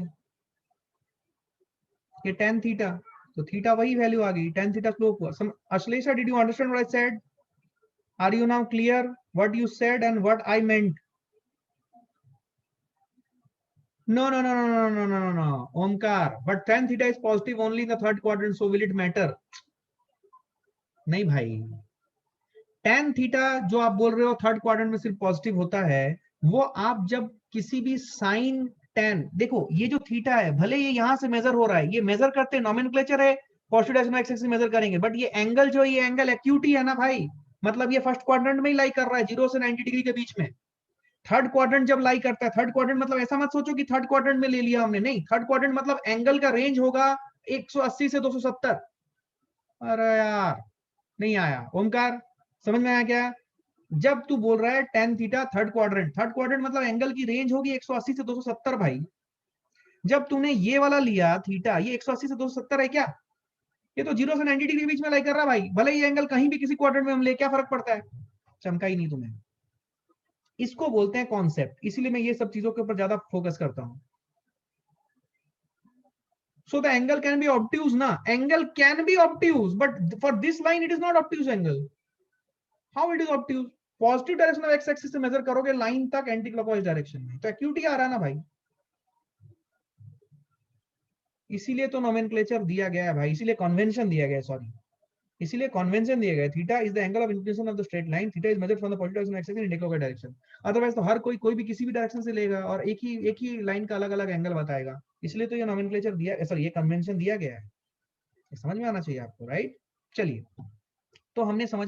ये tan थीटा, तो थीटा वही वैल्यू आ गई, tan थीटा स्लोप हुआ। Ashlesha, did you understand what I said? Are you now clear what you said and what I meant? No, no, no, no, no, no, no, no, no, Omkar. But tan theta is positive only in the third quadrant, so will it matter? नहीं भाई, tan theta जो आप बोल रहे हो third quadrant में सिर्फ positive होता है, वो आप जब किसी भी साइन tan, देखो ये जो थीटा है भले ये यहां से मेजर हो रहा है, ये मेजर करते नॉमेनक्लेचर है, positive direction X axis measure करेंगे, बट ये एंगल जो है, ये एंगल एक्यूटी है ना भाई, मतलब ये फर्स्ट क्वाड्रेंट में ही लाई कर रहा है, 0 से 90 डिग्री के बीच में। थर्ड क्वाड्रेंट जब लाई करता है, थर्ड क्वाड्रेंट मतलब ऐसा मत सोचो कि थर्ड क्वाड्रेंट में ले लिया हमने, नहीं, थर्ड क्वाड्रेंट मतलब एंगल का रेंज होगा 180 से 270। अरे यार नहीं आया ओमकार, समझ में आया क्या? जब तू बोल रहा है tan theta third quadrant, third quadrant मतलब एंगल की रेंज होगी 180 से 270 भाई। जब तूने ये वाला लिया थीटा, ये 180 से 270 है क्या? ये तो 0 से 90 डिग्री बीच में लाई कर रहा भाई, भले ये एंगल कहीं भी किसी क्वाड्रेंट में हम ले, क्या फर्क पड़ता है? चमका ही नहीं तुम्हें। इसको बोलते हैं कॉन्सेप्ट, इसीलिए मैं ये सब चीजों के ऊपर ज्यादा फोकस करता हूं। So the angle can be obtuse, na? Angle can be obtuse, but for this line it is not obtuse angle. How it is obtuse? Positive direction of X axis से मेजर करोगे line तक anti clockwise direction में, तो acuity आ रहा ना भाई। इसीलिए तो नोमेनक्लेचर दिया गया है भाई, इसीलिए कन्वेंशन दिया गया है, सॉरी, इसीलिए कन्वेंशन दिया गया है। Theta is the angle of inclination of the straight line, theta is measured from the positive direction of X axis in anti clockwise direction. Otherwise तो हर कोई भी किसी भी डायरेक्शन से लेगा और एक ही लाइन का अलग अलग एंगल बताएगा, इसलिए तो ये नोमेनक्लेचर दिया, सॉरी ये कन्वेंशन दिया गया है, समझ में आना चाहिए आपको, राइट? चलिए, तो हमें समझ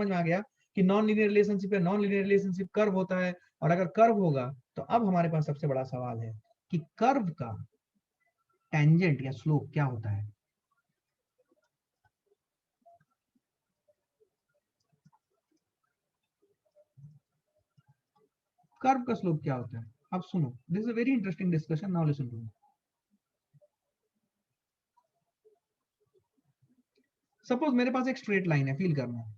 में आ गया कि नॉन लीनियर रिलेशनशिप है, नॉन लीनियर रिलेशनशिप कर्व होता है, और अगर कर्व होगा तो अब हमारे पास सबसे बड़ा सवाल है कि कर्व का टेंजेंट या स्लोप क्या होता है? कर्व का स्लोप क्या होता है? अब सुनो, this is a very interesting discussion, now listen to me. Suppose मेरे पास एक स्ट्रेट लाइन है, फील करना,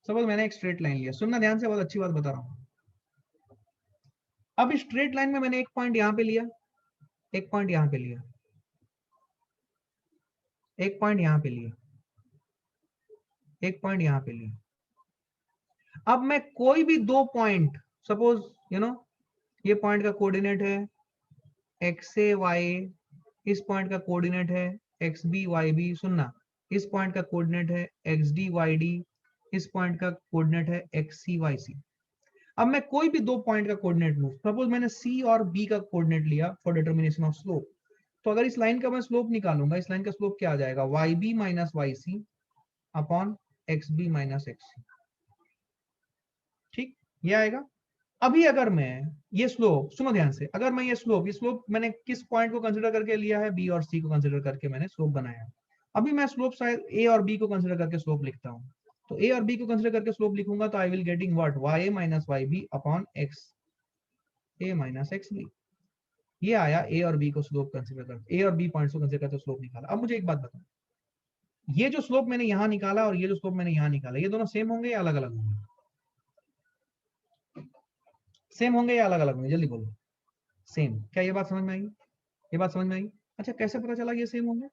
सपोज मैंने एक स्ट्रेट लाइन लिया, सुनना ध्यान से, बहुत अच्छी बात बता रहा हूं। अब इस स्ट्रेट लाइन में मैंने एक पॉइंट यहां पे लिया, एक पॉइंट यहां पे लिया, एक पॉइंट यहां पे लिया, एक पॉइंट यहां पे लिया। अब मैं कोई भी दो पॉइंट, सपोज ये पॉइंट का कोऑर्डिनेट है एक्स ए वाई, इस पॉइंट का कोऑर्डिनेट है एक्स बी वाई बी, सुनना, इस पॉइंट का कोऑर्डिनेट है एक्स डी वाई डी, इस पॉइंट का कोऑर्डिनेट है एक्स सी वाई सी। अब मैं कोई भी दो पॉइंट का कोऑर्डिनेट लूं, सपोज मैंने सी और बी का कोऑर्डिनेट लिया फॉर डिटर्मिनेशन ऑफ स्लोप, तो अगर इस लाइन का मैं स्लोप निकालूंगा, इस लाइन का स्लोप क्या आ जाएगा? Y b minus y c upon x b minus x c, ठीक, ये आएगा। अभी अगर मैं ये स्लोप, सुनो ध्यान से, अगर मैं ये स्लोप मैंने किस पॉइंट को कंसिडर करके लिया है, बी और सी को कंसिडर करके मैंने स्लोप बनाया है। अभी मैं स्लोप शायद ए और बी को कंसिडर करके स्लोप लिखता हूँ, तो ए और बी को कंसिडर करके स्लोप लिखूंगा तो I will getting what, Y A minus Y B upon X A minus X B. ये आया ए और बी को स्लोप कंसिडर करके, ए और बी पॉइंट्स को कंसिडर करके स्लोप निकाला। अब मुझे एक बात बताओ, ये जो स्लोप मैंने यहां निकाला और ये जो स्लोप मैंने यहां निकाला, ये दोनों सेम होंगे या अलग अलग होंगे? सेम होंगे या अलग अलग होंगे, जल्दी बोलो। सेम। क्या ये बात समझ में आई? ये बात समझ में आई? अच्छा, कैसे पता चला ये सेम होंगे?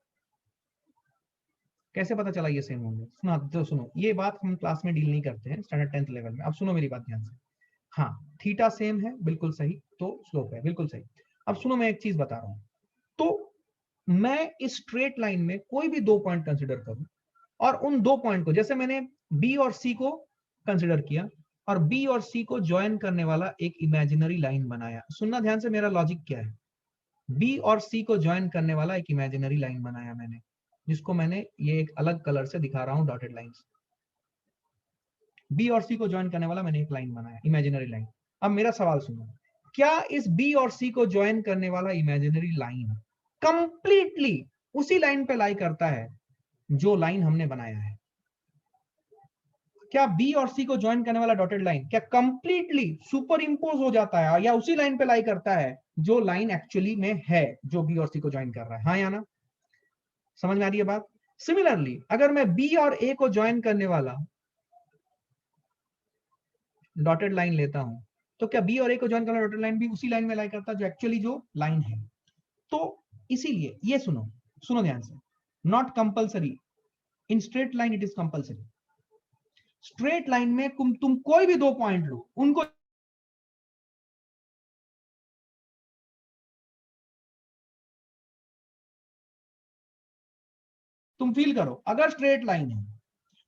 कैसे पता चला ये सेम होंगे? सुना तो सुनो, ये बात हम क्लास में डील नहीं करते हैं, स्टैंडर्ड 10th लेवल में। अब सुनो मेरी बात ध्यान से। हाँ, थीटा सेम है, बिल्कुल सही, तो स्लोप है, बिल्कुल सही। अब सुनो, मैं एक चीज बता रहा हूं। तो मैं इस स्ट्रेट लाइन में कोई भी दो पॉइंट कंसिडर करूं, और उन दो पॉइंट को, जैसे मैंने बी और सी को कंसिडर किया और बी और सी को ज्वाइन करने वाला एक इमेजिनरी लाइन बनाया। सुनना ध्यान से, मेरा लॉजिक क्या है। बी और सी को ज्वाइन करने वाला एक इमेजिनरी लाइन बनाया मैंने, जिसको मैंने ये एक अलग कलर से दिखा रहा हूं, डॉटेड लाइंस। बी और सी को ज्वाइन करने वाला मैंने एक लाइन बनाया, इमेजिनरी लाइन। अब मेरा सवाल सुनो, क्या इस बी और सी को ज्वाइन करने वाला इमेजिनरी लाइन कंप्लीटली उसी लाइन पे लाई करता है जो लाइन हमने बनाया है? क्या बी और सी को ज्वाइन करने वाला डॉटेड लाइन क्या कंप्लीटली सुपर इंपोज हो जाता है या उसी लाइन पे लाई करता है जो लाइन एक्चुअली में है, जो बी और सी को ज्वाइन कर रहा है? हाँ या ना? समझ में आ रही है बात? सिमिलरली अगर मैं बी और ए को ज्वाइन करने वाला डॉटेड लाइन लेता हूं, तो क्या बी और ए को ज्वाइन करने वाला डॉटेड लाइन भी उसी लाइन में लाई करता है जो एक्चुअली जो लाइन है? तो इसीलिए ये सुनो, सुनो ध्यान से, not compulsory, in straight line it is compulsory. Straight line में तुम कोई भी दो पॉइंट लो, उनको तुम फील करो, अगर स्ट्रेट लाइन है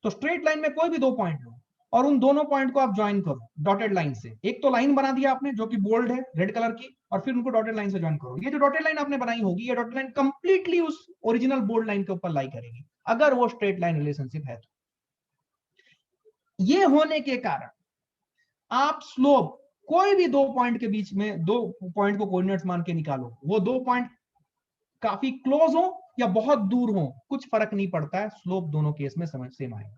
तो स्ट्रेट लाइन में कोई भी दो पॉइंट लो और उन दोनों पॉइंट को आप ज्वाइन करो डॉटेड लाइन से। एक तो लाइन बना दिया आपने जो कि बोल्ड है, रेड कलर की, और फिर उनको डॉटेड लाइन से ज्वाइन करो। ये जो डॉटेड लाइन आपने बनाई होगी, ये डॉटेड लाइन कंप्लीटली उस ओरिजिनल बोल्ड लाइन के ऊपर लाई करेगी, अगर वो स्ट्रेट लाइन रिलेशनशिप है तो। ये होने के कारण आप स्लोप कोई भी दो पॉइंट के बीच में, दो पॉइंट को कोऑर्डिनेट्स मान के निकालो, वो दो पॉइंट काफी क्लोज हो या बहुत दूर हो, कुछ फर्क नहीं पड़ता है, स्लोप दोनों केस में समझ सेम आएगा।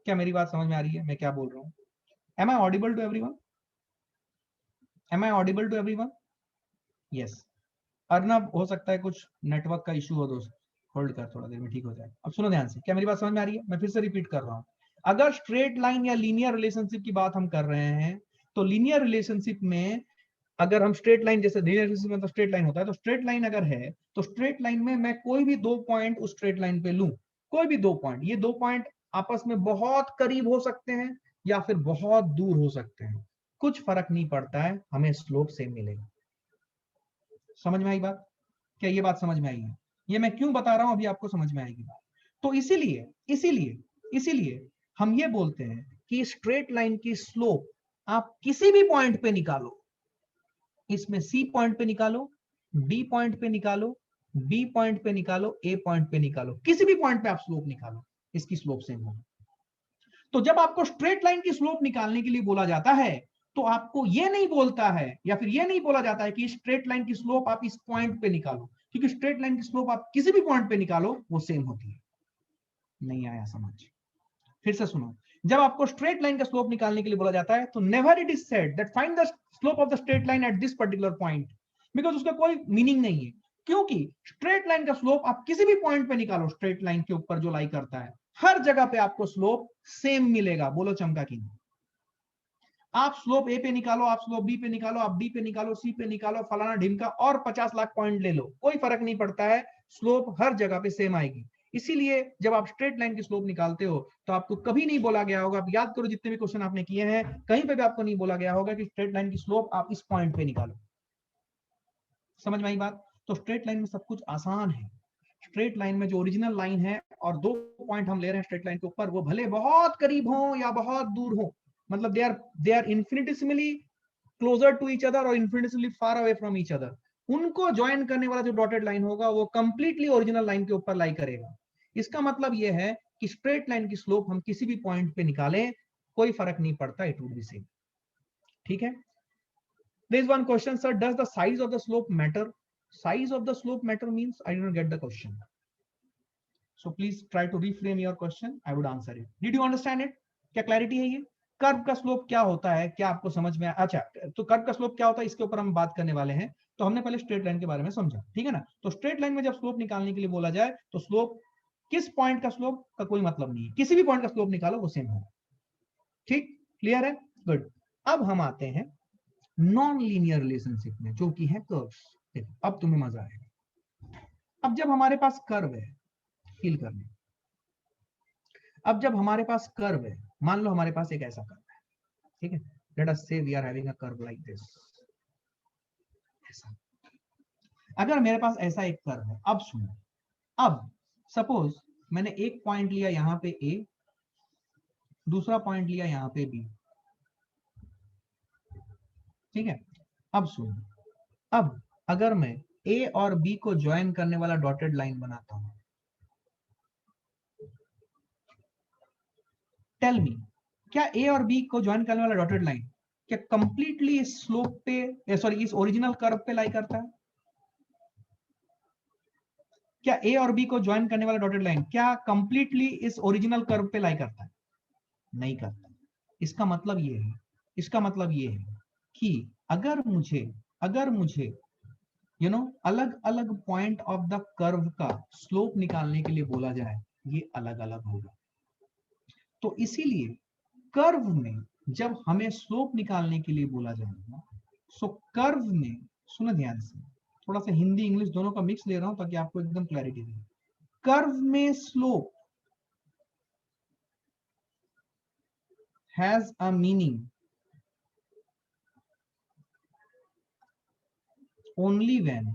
क्या मेरी बात समझ में आ रही है मैं क्या बोल रहा हूं? Am I audible to everyone? Am I audible to everyone? Yes. Arnab, हो सकता है कुछ नेटवर्क का इशू हो दोस्त, होल्ड कर, थोड़ा देर में ठीक हो जाए। अब सुनो ध्यान से, क्या मेरी बात समझ में आ रही है? मैं फिर से रिपीट कर रहा हूं, अगर स्ट्रेट लाइन या लीनियर रिलेशनशिप की बात हम कर रहे हैं, तो लीनियर रिलेशनशिप में अगर हम स्ट्रेट लाइन, जैसे लीनियर रिलेशनशिप में तो स्ट्रेट लाइन होता है, तो स्ट्रेट लाइन अगर है तो स्ट्रेट लाइन में मैं कोई भी दो पॉइंट उस स्ट्रेट लाइन पे लूं, कोई भी दो पॉइंट, ये दो पॉइंट आपस में बहुत करीब हो सकते हैं या फिर बहुत दूर हो सकते हैं, कुछ फर्क नहीं पड़ता है, हमें स्लोप सेम मिलेगा। समझ में आई बात? क्या ये बात समझ में आई है? ये मैं क्यों बता रहा हूं, अभी आपको समझ में आएगी बात। तो इसीलिए इसीलिए इसीलिए हम ये बोलते हैं कि स्ट्रेट लाइन की स्लोप आप किसी भी पॉइंट पे निकालो, इसमें सी पॉइंट पे निकालो, डी पॉइंट पे निकालो, बी पॉइंट पे निकालो, ए पॉइंट पे निकालो, किसी भी पॉइंट पे आप स्लोप निकालो, इसकी स्लोप सेम होगी। तो जब आपको स्ट्रेट लाइन की स्लोप निकालने के लिए बोला जाता है, तो आपको ये नहीं बोलता है या फिर ये नहीं बोला जाता है कि स्ट्रेट लाइन की स्लोप आप इस पॉइंट पे निकालो, क्योंकि स्ट्रेट लाइन की स्लोप आप किसी भी पॉइंट पे निकालो वो सेम होती है। नहीं आया समझ? फिर से सुनो, जब आपको स्ट्रेट लाइन का स्लोप निकालने के लिए बोला जाता है, तो never it is said that find the slope of the straight line at this particular point, because उसका कोई मीनिंग नहीं है, क्योंकि स्ट्रेट लाइन का स्लोप आप किसी भी पॉइंट पे निकालो, स्ट्रेट लाइन के ऊपर जो लाई करता है, हर जगह पे आपको स्लोप सेम मिलेगा। बोलो चमका की नहीं? आप स्लोप ए पे निकालो, आप स्लोप बी पे निकालो, आप डी पे निकालो, सी पे निकालो, फलाना ढिमका और 50 लाख पॉइंट ले लो, कोई फर्क नहीं पड़ता है, स्लोप हर जगह पे सेम आएगी। इसीलिए जब आप स्ट्रेट लाइन की स्लोप निकालते हो तो आपको कभी नहीं बोला गया होगा, आप याद करो जितने भी क्वेश्चन आपने किए हैं, कहीं पे भी आपको नहीं बोला गया होगा कि स्ट्रेट लाइन की स्लोप आप इस पॉइंट पे निकालो। समझ में आई बात? तो स्ट्रेट लाइन में सब कुछ आसान है। स्ट्रेट लाइन में जो ओरिजिनल लाइन है और दो पॉइंट हम ले रहे हैं स्ट्रेट लाइन के ऊपर, वो भले बहुत करीब हो या बहुत दूर हो, मतलब they are infinitesimally closer to each other और infinitesimally far away from each other, उनको ज्वाइन करने वाला जो डॉटेड लाइन होगा वो कंप्लीटली ओरिजिनल लाइन के ऊपर लाई करेगा। इसका मतलब यह है कि स्ट्रेट लाइन की स्लोप हम किसी भी पॉइंट पे निकालें, कोई फर्क नहीं पड़ता, इट वुड बी सेम। ठीक है। There is one question, sir does the size of the slope matter? Size of the slope matter means I did not get the question, so please try to reframe your question, I would answer it. Did you understand it? क्या clarity है? ये curve का slope क्या होता है, क्या आपको समझ में आया? अच्छा, तो कर्व का स्लोप क्या होता है इसके ऊपर हम बात करने वाले हैं। तो हमने पहले स्ट्रेट लाइन के बारे में समझा, ठीक है ना। तो स्ट्रेट लाइन में जब स्लोप निकालने के लिए बोला जाए तो स्लोप किस पॉइंट का स्लोप का कोई मतलब नहीं है, किसी भी पॉइंट का स्लोप निकालो वो सेम होगा। ठीक, क्लियर है? गुड। अब हम आते हैं नॉन लीनियर रिलेशनशिप में, जो कि है कर्व्स। देखो अब तुम्हें मजा आएगा। अब जब हमारे पास कर्व है, फील करने, अब जब हमारे पास कर्व है, मान लो हमारे पास एक ऐसा कर्व है, ठीक है, let us say we are having a curve like this, ऐसा। अगर मेरे पास ऐसा एक कर्व है, अब सुनो, अब सपोज मैंने एक पॉइंट लिया यहां पे ए, दूसरा पॉइंट लिया यहां पे बी, ठीक है। अब सुनो, अब अगर मैं ए और बी को ज्वाइन करने वाला डॉटेड लाइन बनाता हूं, टेल मी, क्या ए और बी को ज्वाइन करने वाला डॉटेड लाइन क्या कंप्लीटली इस स्लोप पे, सॉरी इस ओरिजिनल कर्व पे लाई करता है? क्या ए और बी को ज्वाइन करने वाला डॉटेड लाइन क्या कंप्लीटली इस ओरिजिनल कर्व पे लाई करता है? नहीं करता। इसका मतलब ये है, इसका मतलब ये है कि अगर मुझे यू नो अलग अलग पॉइंट ऑफ द कर्व का स्लोप निकालने के लिए बोला जाए, ये अलग अलग होगा। तो इसीलिए कर्व में जब हमें स्लोप निकालने के लिए बोला जाएगा, सो कर्व में, सुनो ध्यान से, थोड़ा सा हिंदी इंग्लिश दोनों का मिक्स ले रहा हूं ताकि आपको एकदम क्लैरिटी दे। कर्व में slope has a meaning only when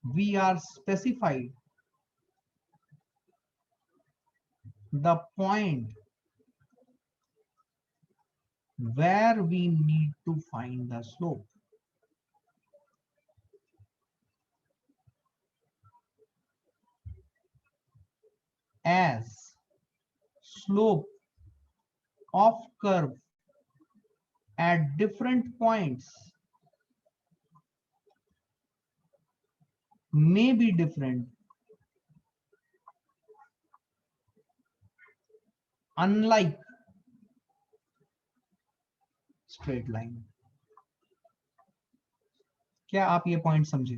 we are specified the point where we need to find the slope. As slope of curve at different points may be different, unlike straight line. क्या आप ये point समझे?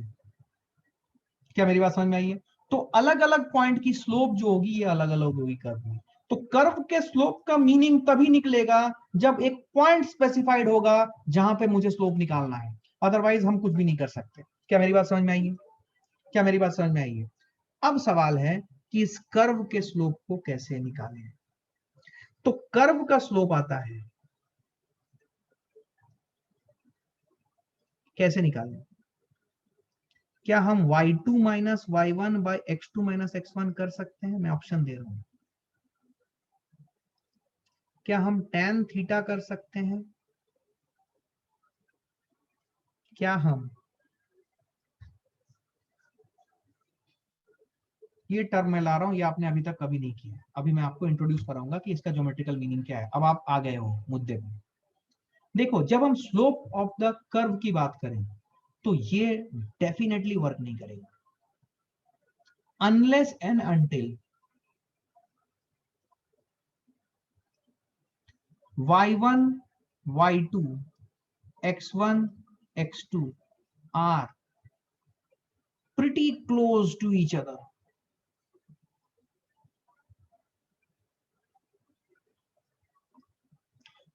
क्या मेरी बात समझ में आई है? तो अलग अलग पॉइंट की स्लोप जो होगी ये अलग अलग होगी कर्व में। तो कर्व के स्लोप का मीनिंग तभी निकलेगा जब एक पॉइंट स्पेसिफाइड होगा जहां पे मुझे स्लोप निकालना है, अदरवाइज हम कुछ भी नहीं कर सकते। क्या मेरी बात समझ में आई है? क्या मेरी बात समझ में आई है? अब सवाल है कि इस कर्व के स्लोप को कैसे निकालें। तो कर्व का स्लोप आता है, कैसे निकालें? क्या हम y2 minus y1 by x2 minus x1 कर सकते हैं? मैं ऑप्शन दे रहा हूं। क्या हम tan थीटा कर सकते हैं? क्या हम ये टर्म मैं ला रहा हूं, ये आपने अभी तक कभी नहीं किया, अभी मैं आपको इंट्रोड्यूस कराऊंगा कि इसका ज्योमेट्रिकल मीनिंग क्या है। अब आप आ गए हो मुद्दे पे। देखो जब हम स्लोप ऑफ द कर्व की बात करें तो ये डेफिनेटली वर्क नहीं करेगा unless and until y1 y2 x1 x2 are pretty close to each other.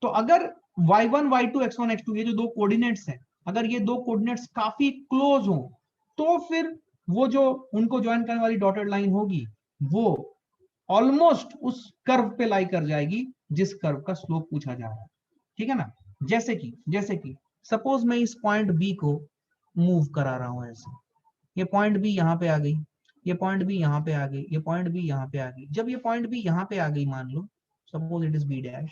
तो अगर y1 y2 x1 x2 ये जो दो कोऑर्डिनेट्स हैं, अगर ये दो कोऑर्डिनेट्स काफी क्लोज हो तो फिर वो जो उनको ज्वाइन करने वाली डॉटेड लाइन होगी वो ऑलमोस्ट उस कर्व पे लाई कर जाएगी जिस कर्व का स्लोप पूछा जा रहा है। ठीक है ना। जैसे कि सपोज मैं इस पॉइंट बी को मूव करा रहा हूं ऐसे, ये पॉइंट बी यहां पे आ गई, ये पॉइंट बी यहां पे आ गई, ये पॉइंट बी यहां पे आ गई। जब ये पॉइंट बी यहां पे आ गई, मान लो suppose it is b dash,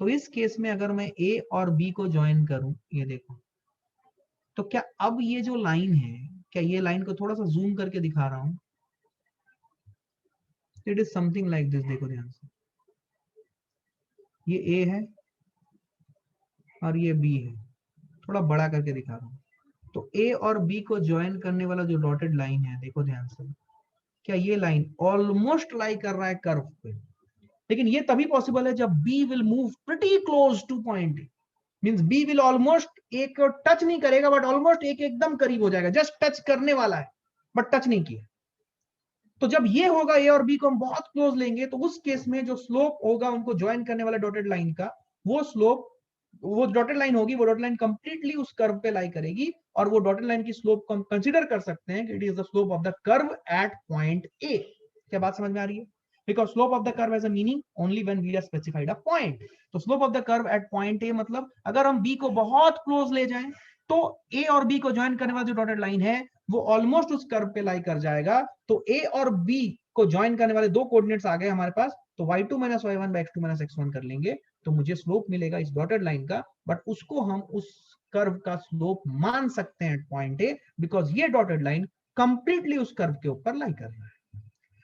तो इस केस में अगर मैं ए और बी को ज्वाइन करूं, ये देखो, तो क्या अब ये जो लाइन है, क्या ये लाइन को थोड़ा सा जूम करके दिखा रहा हूं, it is something like this. देखो ध्यान से, ये ए है और ये बी है, थोड़ा बड़ा करके दिखा रहा हूं। तो ए और बी को ज्वाइन करने वाला जो डॉटेड लाइन है, देखो ध्यान से, क्या ये लाइन ऑलमोस्ट लाई कर रहा है कर्व पे। लेकिन ये तभी पॉसिबल है जब b will move pretty close to point A. Means b will almost A को टच नहीं करेगा, बट ऑलमोस्ट ए के एकदम करीब हो जाएगा, जस्ट टच करने वाला है बट टच नहीं किया। तो जब ये होगा, ए और बी को हम बहुत क्लोज लेंगे, तो उस केस में जो स्लोप होगा उनको ज्वाइन करने वाला डॉटेड लाइन का, वो स्लोप, वो डॉटेड लाइन होगी, वो डॉटेड लाइन कंप्लीटली उस कर्व पे लाई करेगी, और वो डॉटेड लाइन की स्लोप को हम कंसीडर कर सकते हैं कि it is the slope of the curve at point A. क्या बात समझ में आ रही है? Because slope of the curve has a meaning only when we have specified a point. तो slope of the curve at point A मतलब अगर हम बी को बहुत क्लोज ले जाएं, तो ए और बी को ज्वाइन करने वाला जो डॉटेड लाइन है वो ऑलमोस्ट उस कर्व पे लाई कर जाएगा। तो ए और बी को ज्वाइन करने वाले दो कोऑर्डिनेट्स आ गए हमारे पास, तो y2 minus y1 by x2 minus x1 कर लेंगे, तो मुझे स्लोप मिलेगा इस डॉटेड लाइन का, बट उसको हम उस कर्व का स्लोप मान सकते हैं पॉइंट ए, बिकॉज ये डॉटेड लाइन कंप्लीटली उस कर्व के ऊपर लाई कर रहा है।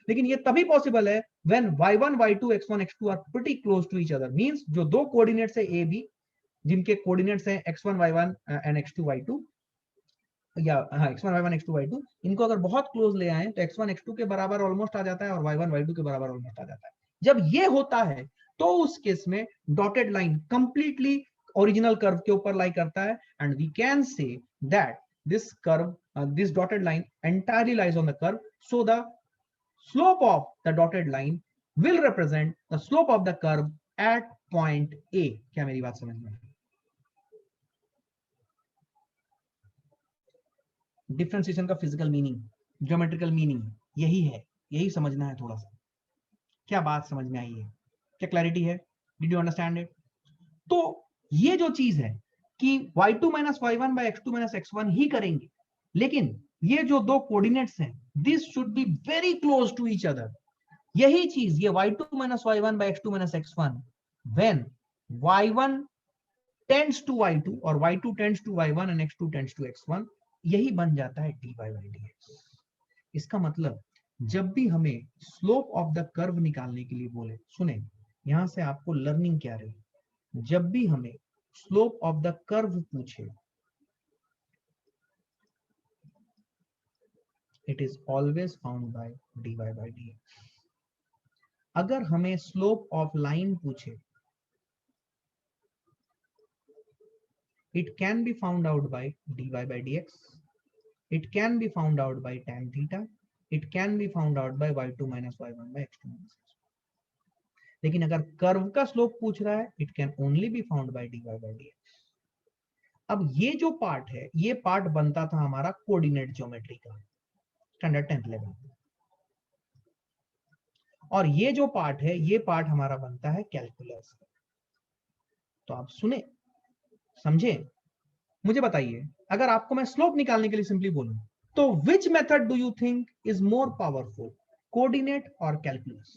लेकिन ये तभी पॉसिबल है when y1 y2 x1 x2 are pretty close to each other. Means जो दो कोऑर्डिनेट्स है ए बी, जिनके कोऑर्डिनेट्स हैं x1 y1 and x2 y2, या हाँ x1 y1 x2 y2, इनको अगर बहुत क्लोज ले आए तो x1 x2 के बराबर ऑलमोस्ट आ जाता है और y1 y2 के बराबर ऑलमोस्ट आ जाता है। जब ये होता है तो उस केस में dotted line completely original curve के ऊपर लाई करता है, and we can say that this curve, this dotted line entirely lies on the curve, so the slope of the dotted line will represent the slope of the curve at point A। क्या मेरी बात समझ में? Differentiation का physical meaning, geometrical meaning यही है, यही समझना है थोड़ा सा। क्या बात समझ में आई है? क्या क्लैरिटी है? Did you understand it? तो ये जो चीज है कि y2 minus y1 by x2 minus x1 ही करेंगे, लेकिन ये जो दो कोऑर्डिनेट्स हैं, this should be very close to each other. यही चीज, ये y2 minus y1 by x2 minus x1, when y1 tends to y2 और y2 tends to y1 and x2 tends to x1, यही बन जाता है dy by dx। इसका मतलब जब भी हमें स्लोप ऑफ द कर्व निकालने के लिए बोले, सुने यहां से आपको लर्निंग क्या रही, जब भी हमें स्लोप ऑफ द कर्व पूछे, it is always found by dy by dx। अगर हमें स्लोप ऑफ लाइन पूछे, it can be found out by dy by dx, it can be found out by tan theta, it can be found out by y2 minus y1 by x2 minus x1। लेकिन अगर curve का slope पूछ रहा है, it can only be found by dy by dx। अब ये जो part है, ये पार्ट बनता था हमारा कोऑर्डिनेट ज्योमेट्री का, स्टैंडर्ड 10th लेवल, और ये जो पार्ट है, ये पार्ट हमारा बनता है कैलकुलस। तो आप सुने, समझे, मुझे बताइए, अगर आपको मैं स्लोप निकालने के लिए सिंपली बोलूं, तो which method do you think is more powerful, coordinate और कैलकुलस?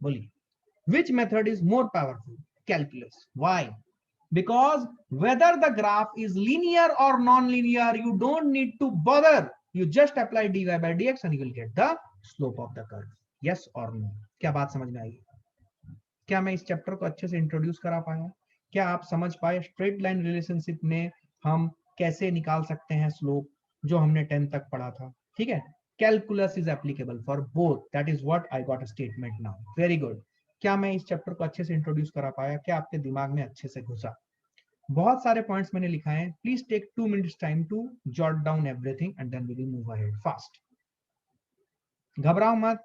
बोलिए, which method is more powerful? Calculus. Why? Because whether the graph is linear or non-linear, you don't need to bother, you just apply dy by dx and you will get the slope of the curve। yes or no? क्या बात समझ में आई? क्या मैं इस chapter को अच्छे से इंट्रोड्यूस करा पाया? क्या आप समझ पाए स्ट्रेट लाइन रिलेशनशिप में हम कैसे निकाल सकते हैं स्लोप, जो हमने 10 तक पढ़ा था? ठीक है, calculus is applicable for both, that is what I got a statement now. Very good. क्या मैं इस चैप्टर को अच्छे से इंट्रोड्यूस करा पाया? क्या आपके दिमाग में अच्छे से घुसा? बहुत सारे पॉइंट्स मैंने लिखा है, please take 2 minutes time to jot down everything and then we will move ahead fast. घबराओ मत,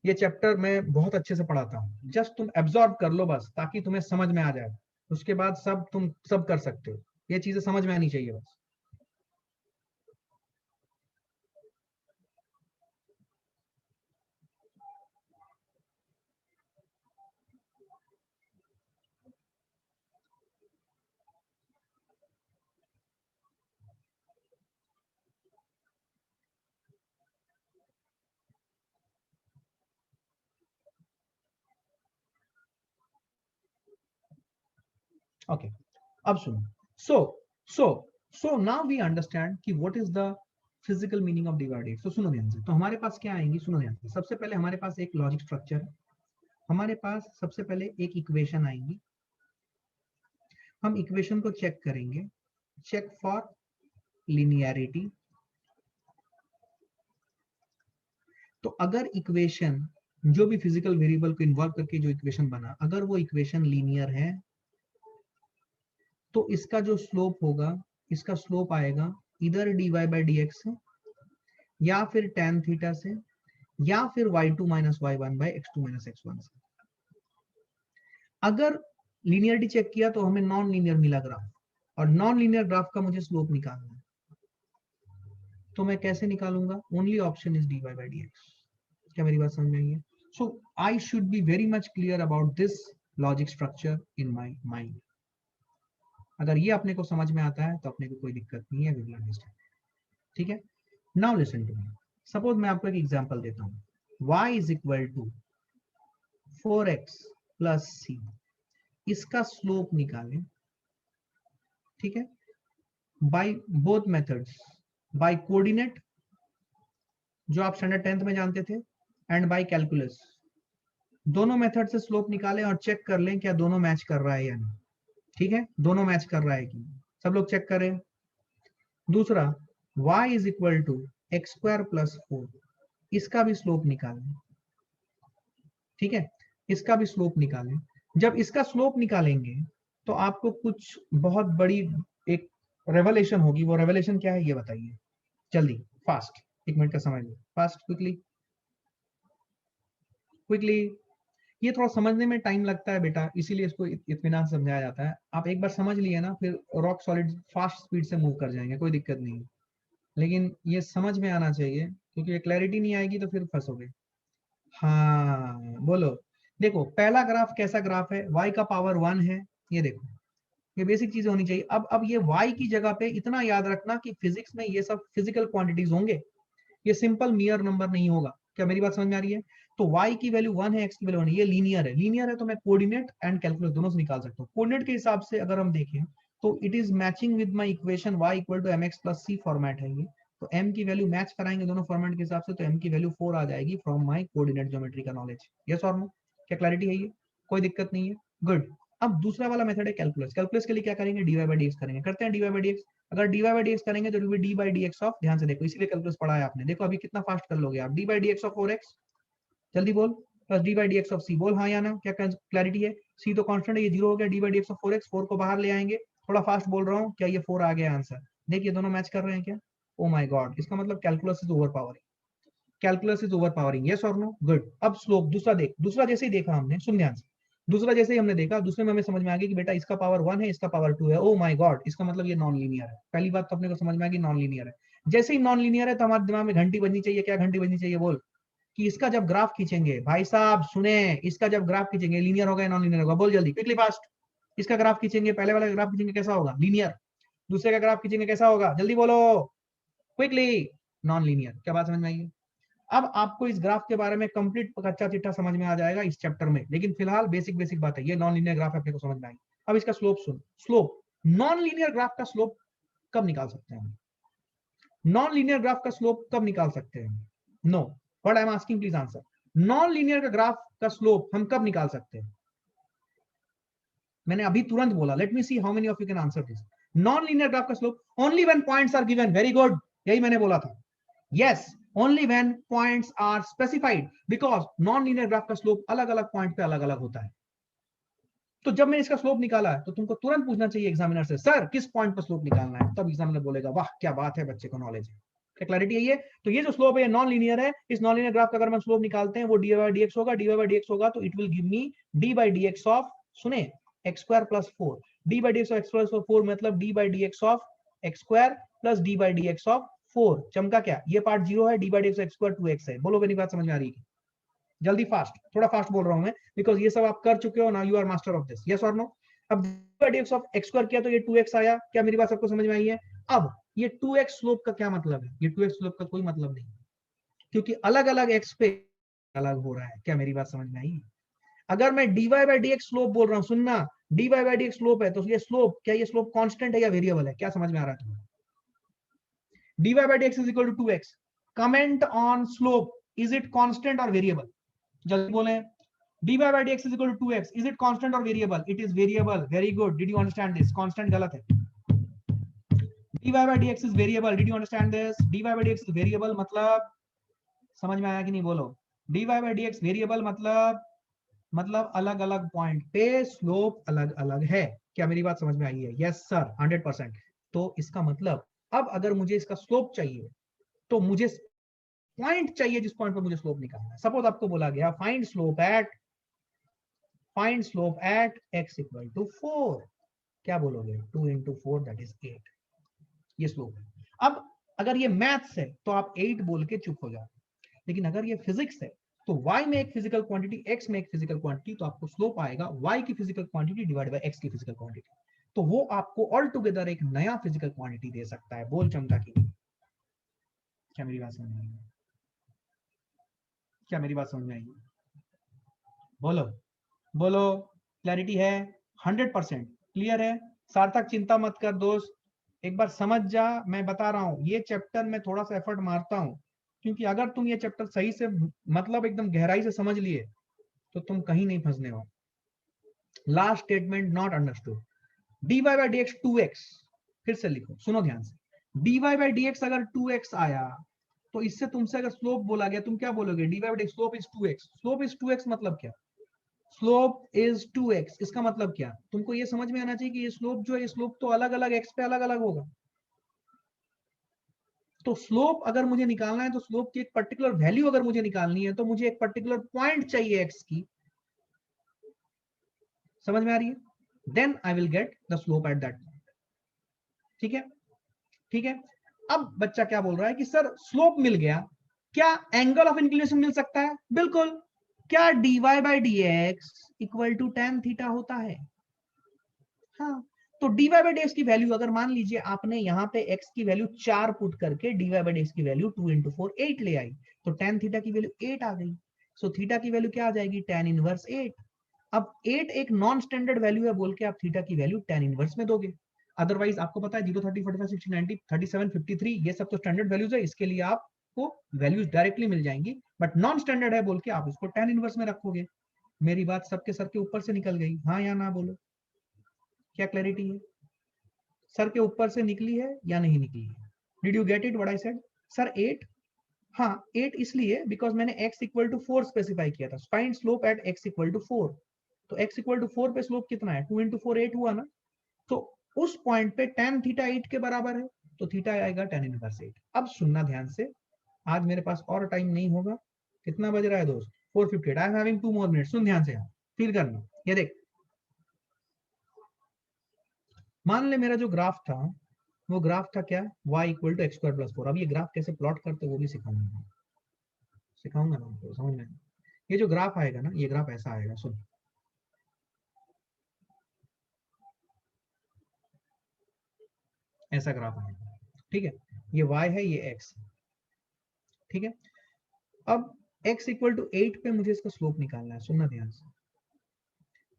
ये चैप्टर मैं बहुत अच्छे से पढ़ाता हूँ, जस्ट तुम एब्जॉर्ब कर लो बस, ताकि तुम्हें समझ में आ जाए, उसके बाद सब तुम सब कर सकते हो। ये चीजें समझ में आनी चाहिए बस। ओके, अब सुनो। सो नाउ वी अंडरस्टैंड कि what is the physical meaning of dy by dx। तो सुनो ध्यान से, तो हमारे पास क्या आएंगी, सुनो ध्यान से। सबसे पहले हमारे पास एक लॉजिक स्ट्रक्चर है, हमारे पास सबसे पहले एक इक्वेशन आएंगी, हम इक्वेशन को चेक करेंगे, चेक फॉर लिनियरिटी। तो अगर इक्वेशन जो भी फिजिकल वेरिएबल को इन्वॉल्व करके जो इक्वेशन बना, अगर वो इक्वेशन लीनियर है तो इसका जो स्लोप होगा, इसका स्लोप आएगा इधर dy by dx से, या फिर tan थीटा से, या फिर y2 minus y1 by x2 minus x1 से। अगर लीनियरिटी चेक किया तो हमें नॉन लीनियर मिला ग्राफ, और नॉन लीनियर ग्राफ का मुझे स्लोप निकालना है, तो मैं कैसे निकालूंगा? Only option is dy by dx। क्या मेरी बात समझ में आई है? So I should be very much clear about this logic structure in my mind. अगर ये अपने को समझ में आता है तो अपने को कोई दिक्कत नहीं है, विल अंडरस्टैंड। ठीक है, now listen to me. Suppose मैं आपको एक एग्जांपल देता हूं, y is equal to 4x plus c, इसका स्लोप निकालें, ठीक है, by both methods, by coordinate जो आप स्टैंडर्ड 10th में जानते थे, एंड बाय कैलकुलस। दोनों मेथड से स्लोप निकालें और चेक कर लें क्या दोनों मैच कर रहा है या नहीं। ठीक है, दोनों मैच कर रहा है कि सब लोग चेक करें। दूसरा, y is equal to X square plus 4, इसका भी स्लोप निकालें। ठीक है, इसका भी स्लोप निकालें। जब इसका स्लोप निकालेंगे तो आपको कुछ बहुत बड़ी एक रेवलेशन होगी। वो रेवलेशन क्या है ये बताइए जल्दी, फास्ट, 1 मिनट का समझ लो, फास्ट, क्विकली क्विकली। ये थोड़ा समझने में टाइम लगता है बेटा, इसीलिए इसको इत्मीनान से समझाया जाता है। आप एक बार समझ लिए ना, फिर रॉक सॉलिड फास्ट स्पीड से मूव कर जाएंगे, कोई दिक्कत नहीं है। लेकिन ये समझ में आना चाहिए, क्योंकि ये क्लैरिटी नहीं आएगी तो फिर फंसोगे। हाँ बोलो। देखो पहला ग्राफ कैसा ग्राफ है, y का पावर 1 है, ये देखो, ये बेसिक चीजें होनी चाहिए। अब ये y की जगह पे इतना याद रखना कि फिजिक्स में ये सब फिजिकल क्वांटिटीज होंगे, ये सिंपल मियर नंबर नहीं होगा। क्या मेरी बात समझ में आ रही है? तो y की वैल्यू 1 है, x की वैल्यू 1 है, ये लीनियर है। लीनियर है तो मैं कोऑर्डिनेट एंड कैलकुलस दोनों से निकाल सकता हूँ। कोऑर्डिनेट के हिसाब से अगर हम देखें तो it is matching with my equation y equal to mx plus c format है ये। तो m की वैल्यू मैच कराएंगे दोनों फॉर्मेट के हिसाब से, तो m की वैल्यू 4 आ जाएगी फ्रॉम माय कोऑर्डिनेट ज्योमेट्री का नॉलेज। यस और नो? क्या क्लैरिटी है ये? कोई दिक्कत नहीं है, गुड। अब दूसरा वाला मेथड है कैलकुलस। कैलकुलस के लिए क्या करेंगे? dy by dx करेंगे। करते हैं dy by dx। अगर dy by dx करेंगे तो डी by dx ऑफ, ध्यान से देखो इसीलिए कैलकुलस पढ़ा है आपने, देखो अभी कितना फास्ट कर लोगे आप। D by dx of 4x, जल्दी बोल, plus D by dx of c, बोल हाँ या ना, क्या क्लैरिटी है? c तो कांस्टेंट है, ये 0 हो गया। D by dx of 4x, 4 को बाहर ले आएंगे, थोड़ा फास्ट बोल रहा हूँ, क्या ये 4 आ गया आंसर? देखिए दोनों मैच कर रहे हैं क्या? ओ माय गॉड, इसका मतलब calculus is over powering, calculus is over powering. Yes और नो? गुड। अब स्लोप दूसरा देख, दूसरा जैसे ही देखा हमने, सुन ध्यान से, दूसरा जैसे ही हमने देखा, दूसरे में हमें समझ में आ गया कि बेटा इसका पावर 1 है, इसका पावर 2 है। ओ माय गॉड, इसका मतलब ये नॉन लीनियर है। पहली बात तो अपने को समझ में आ गई नॉन लीनियर है। जैसे ही नॉन लीनियर है तो हमारे दिमाग में घंटी बजनी चाहिए। क्या घंटी बजनी चाहिए? बोल। कि इसका जब ग्राफ खींचेंगे, भाई साहब सुने, इसका जब ग्राफ खींचेंगे लीनियर होगा या नॉन लीनियर होगा? बोल जल्दी, क्विकली फास्ट। इसका ग्राफ खींचेंगे, पहले वाला ग्राफ खींचेंगे कैसा होगा? लीनियर। दूसरे का ग्राफ खींचेंगे कैसा होगा? जल्दी बोलो, क्विकली, नॉन लीनियर। क्या बात समझ में आई है? अब आपको इस ग्राफ के बारे में कंप्लीट कच्चा चिट्ठा समझ में आ जाएगा इस चैप्टर में, लेकिन फिलहाल बेसिक बेसिक बात है, ये नॉन लीनियर ग्राफ अपने को समझ में आई। अब इसका स्लोप सुन। स्लोप, नॉन लीनियर ग्राफ का स्लोप कब निकाल सकते हैं? नॉन लीनियर ग्राफ का स्लोप कब निकाल सकते हैं? No, what I am asking, please answer. Non linear का ग्राफ का स्लोप हम कब निकाल सकते हैं? मैंने अभी तुरंत बोला, let me see how many of you can answer this. Non linear graph का slope only when points are given. Very good, यही मैंने बोला था। Yes, only when points are specified, because non linear graph का slope अलग अलग point पे अलग अलग होता है। तो जब मैंने इसका स्लोप निकाला है तो तुमको तुरंत पूछना चाहिए एग्जामिनर से, सर किस पॉइंट पर स्लोप निकालना है? तब एग्जामिनर बोलेगा वाह क्या बात है, बच्चे को नॉलेज है। क्या क्लैरिटी है ये? तो ये जो स्लोप है नॉन लीनियर है। इस नॉन लीनियर ग्राफ का अगर हम स्लोप निकालते हैं वो dy by dx होगा। dy by dx होगा तो it will give me d by dx of, सुने, x square plus 4। d by dx of x plus 4 मतलब d by dx of x square plus d by dx of 4। चमका क्या? ये part 0 है, d by dx of x square 2x है। बोलो मेरी बात समझ में आ रही है? जल्दी फास्ट, थोड़ा फास्ट बोल रहा हूं मैं, बिकॉज ये सब आप कर चुके हो ना, you are master of this. Yes और नो? अब dx ऑफ x स्क्वायर किया तो ये 2x आया। क्या मेरी बात सबको समझ में आई है? अब ये 2x स्लोप का क्या मतलब है? ये 2x स्लोप का कोई मतलब नहीं, क्योंकि अलग अलग x पे अलग हो रहा है। क्या मेरी बात समझ में आई? अगर मैं dy by dx स्लोप बोल रहा हूं, सुनना, dy by dx स्लोप है तो ये स्लोप, क्या ये स्लोप कांस्टेंट है या वेरिएबल है? क्या समझ में आ रहा है तुम्हें? dy by dx is equal to 2x. Comment on slope. Is it constant or variable? जल्दी बोले. dy by dx is equal to 2x. Is it constant or variable? It is variable. Very good. Did you understand this? Constant गलत है. dy by dx is variable. Did you understand this? dy by dx is variable मतलब समझ में आया कि नहीं बोलो. dy by dx variable मतलब अलग अलग पॉइंट पे स्लोप अलग अलग है. क्या मेरी बात समझ में आई है? Yes sir, 100%. तो इसका मतलब अब अगर मुझे इसका स्लोप चाहिए तो मुझे पॉइंट चाहिए जिस पॉइंट पे मुझे स्लोप निकालना है. सपोज आपको बोला गया find slope at x equal to 4. क्या बोलोगे? 2 into 4 दैट इज 8. ये स्लोप है. अब अगर ये मैथ्स है तो आप 8 बोल के चुप हो जाओ. लेकिन अगर ये फिजिक्स है तो y में एक फिजिकल क्वांटिटी, x में एक फिजिकल क्वांटिटी, तो आपको स्लोप आएगा y की physical quantity divide by x की फिजिकल क्वांटिटी. तो वो आपको ऑल टुगेदर एक नया फिजिकल क्वांटिटी दे सकता है. बोल चमका की. क्या मेरी बात समझ में आई? क्या मेरी बात समझ में आई? बोलो बोलो. क्लैरिटी है? 100% क्लियर है? सार्थक चिंता मत कर दोस्त, एक बार समझ जा. मैं बता रहा हूं ये चैप्टर में थोड़ा सा एफर्ट मारता हूं क्योंकि अगर तुम ये चैप्टर सही से मतलब एकदम गहराई से समझ लिए तो तुम कहीं नहीं फंसने हो. Last statement not understood. dy by dx 2x. फिर से लिखो, सुनो ध्यान से. dy by dx अगर 2x आया तो इससे तुमसे अगर स्लोप बोला गया तुम क्या बोलोगे? dy by dx slope is 2x. Slope is 2x मतलब क्या? Slope is 2x. इसका मतलब क्या? तुमको ये समझ में आना चाहिए कि ये स्लोप जो है, ये स्लोप तो अलग अलग x पे अलग अलग होगा. तो स्लोप अगर मुझे निकालना है तो स्लोप की एक पर्टिकुलर वैल्यू अगर मुझे निकालनी है तो मुझे एक पर्टिकुलर पॉइंट चाहिए x की. समझ में आ रही है? Then I will get the slope at that point. ठीक है? ठीक है. अब बच्चा क्या बोल रहा है कि सर स्लोप मिल गया, क्या एंगल ऑफ इंक्लिनेशन मिल सकता है? बिल्कुल. क्या dy by dx equal to tan theta होता है? हाँ. तो dy by dx की वैल्यू अगर मान लीजिए आपने यहाँ पे x की वैल्यू 4 पुट करके dy by dx की वैल्यू 2 into 4 8 ले आई तो tan थीटा की वैल्यू 8 आ गई. सो थीटा की वैल्यू क्या आ जाएगी? tan inverse 8. अब 8 एक नॉन स्टैंडर्ड वैल्यू है बोल के आप थीटा की वैल्यू tan इनवर्स में दोगे. अदरवाइज आपको पता है 0, 30, 45, 60, 90, 37, 53 ये सब तो स्टैंडर्ड वैल्यूज है. इसके लिए आपको वैल्यूज डायरेक्टली मिल जाएंगी. बट नॉन स्टैंडर्ड है बोल के आप इसको tan इनवर्स में रखोगे. मेरी बात सबके सर के ऊपर से निकल गई? हाँ या ना बोलो. क्या क्लैरिटी है? सर के ऊपर से निकली है या नहीं निकली है? Did you get it what I said? Sir 8. हाँ 8 इसलिए बिकॉज मैंने x इक्वल टू 4 स्पेसिफाई किया था. Find slope at x equal to 4. तो x इक्वल टू 4 पे स्लोप कितना है? 2 into 4 8 हुआ ना. तो उस पॉइंट पे tan थीटा 8 के बराबर है तो थीटा आएगा tan इनवर्स 8. अब सुनना ध्यान से, आज मेरे पास और टाइम नहीं होगा. कितना बज रहा है दोस्त? 4:58. आई एम हैविंग 2 more minutes. सुन ध्यान से, फील करना. ये देख, मान ले मेरा जो ग्राफ था वो ग्राफ था क्या? y equal to X square plus 4. अब ये ग्राफ कैसे प्लॉट करते वो भी सिखाऊंगा ना आपको. समझ में? ये जो ग्राफ आएगा ना, ये ग्राफ ऐसा आएगा. सुन, ऐसा ग्राफ आएगा. ठीक है? ये y है, ये x. ठीक है? अब x इक्वल टू 8 पे मुझे इसका स्लोप निकालना है. सुनना ध्यान से.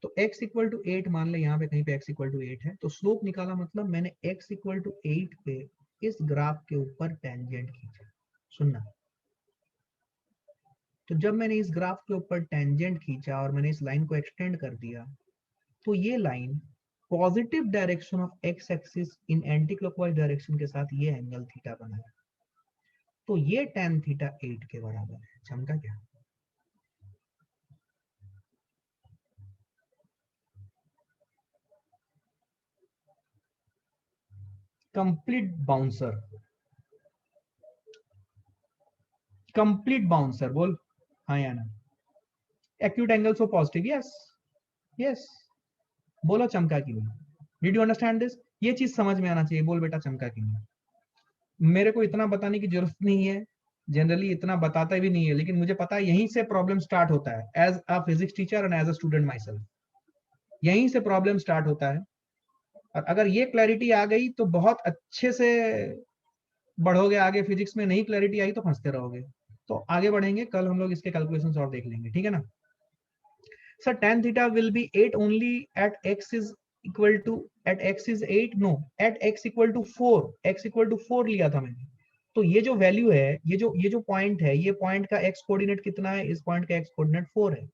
तो x इक्वल टू 8 मान ले यहाँ पे कहीं पे x इक्वल टू 8 है तो स्लोप निकाला मतलब मैंने x इक्वल टू 8 पे इस ग्राफ के ऊपर टेंजेंट खींचा. सुनना. तो जब मैंने इस ग्राफ के ऊपर टेंजेंट खींचा और मैंने इस लाइन को एक्सटेंड कर दिया तो ये line positive direction of X axis in anti clockwise direction के साथ ये एंगल थीटा बनाया. तो ये tan थीटा 8 के बराबर है. समझा क्या? Complete bouncer. कंप्लीट बाउंसर बोल हाँ या ना. Acute angle so positive. Yes yes. बोलो चमका की नहीं. Did you understand this? ये चीज समझ में आना चाहिए. बोल बेटा चमका की नहीं. मेरे को इतना बताने की जरूरत नहीं है, जनरली इतना बताता भी नहीं है, लेकिन मुझे पता है यहीं से प्रॉब्लम स्टार्ट होता है. As a physics teacher and as a student myself, यहीं से प्रॉब्लम स्टार्ट होता है. और अगर ये क्लैरिटी आ गई तो बहुत अच्छे से बढ़ोगे आगे. फिजिक्स में नहीं क्लैरिटी आई तो फंसते रहोगे. तो आगे बढ़ेंगे, कल हम लोग इसके कैलकुलेशंस और देख लेंगे. ठीक है ना? Sir tan theta will be 8 only at x is equal to, at x is 8. No, at x equal to 4. x equal to 4 लिया था मैंने. तो ये जो वैल्यू है, ये जो पॉइंट है, ये पॉइंट का एक्स कोऑर्डिनेट कितना है, इस पॉइंट का एक्स कोऑर्डिनेट 4 है।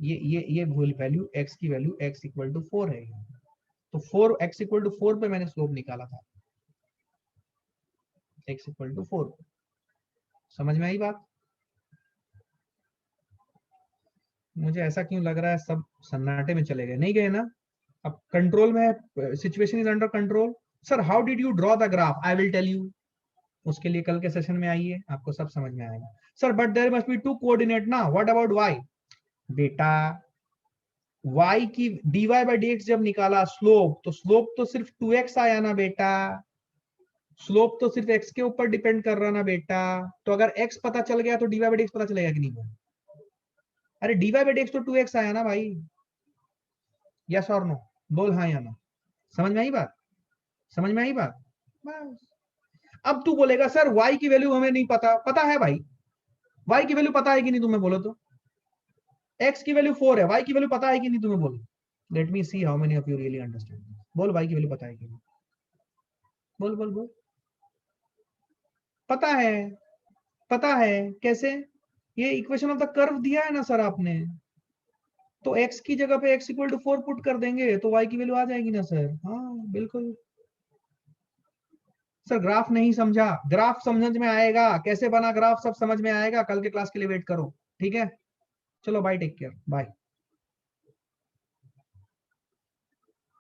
ये वैल्यू एक्स की वैल्यू x इक्वल टू 4 है। तो 4 x इक्वल टू 4 पे मैंने स्लोप निकाला था, x इक्वल टू 4। समझ में आई बात? मुझे ऐसा क्यों लग रहा है सब सन्नाटे में चले गए, नहीं गए ना? अब कंट्रोल में, situation is under control. Sir how did you draw the graph? I will tell you. उसके लिए कल के सेशन में आइए, आपको सब समझ में आएगा। Sir but there must be two coordinate ना, व्हाट अबाउट y? बेटा y की dy बाई dx जब निकाला स्लोप, तो स्लोप तो सिर्फ 2x आया ना बेटा, स्लोप तो सिर्फ x के ऊपर डिपेंड कर रहा ना बेटा। तो अगर x पता चल गया तो dy बाई dx पता चलेगा कि नहीं? अरे dy बाई dx तो 2x आया ना भाई, यस और नो? बोल हाँ या ना। समझ में आई बात? समझ में आई बात? बस। अब तू बोलेगा सर y की वैल्यू हमें नहीं पता। पता है भाई, y की वैल्यू पता है कि नहीं तुम्हें? बोलो तो। x की वैल्यू 4 है, y की वैल्यू पता है कि नहीं तुम्हें? बोलो। Late me see how many of you really understand. बोल y की वैल्यू पता है कि नहीं? बोल बोल बोल। पता है, पता है। कैसे? ये इक्वेशन ऑफ द कर्व दिया है ना सर आपने, तो x की जगह पे x इक्वल टू 4 पुट कर देंगे तो y की वैल्यू आ जाएगी ना सर। हाँ बिल्कुल। सर ग्राफ नहीं समझा? ग्राफ समझ में आएगा, कैसे बना ग्राफ सब समझ में आएगा। कल के क्लास के लिए वेट करो, ठीक है? चलो बाय, टेक केयर, बाय।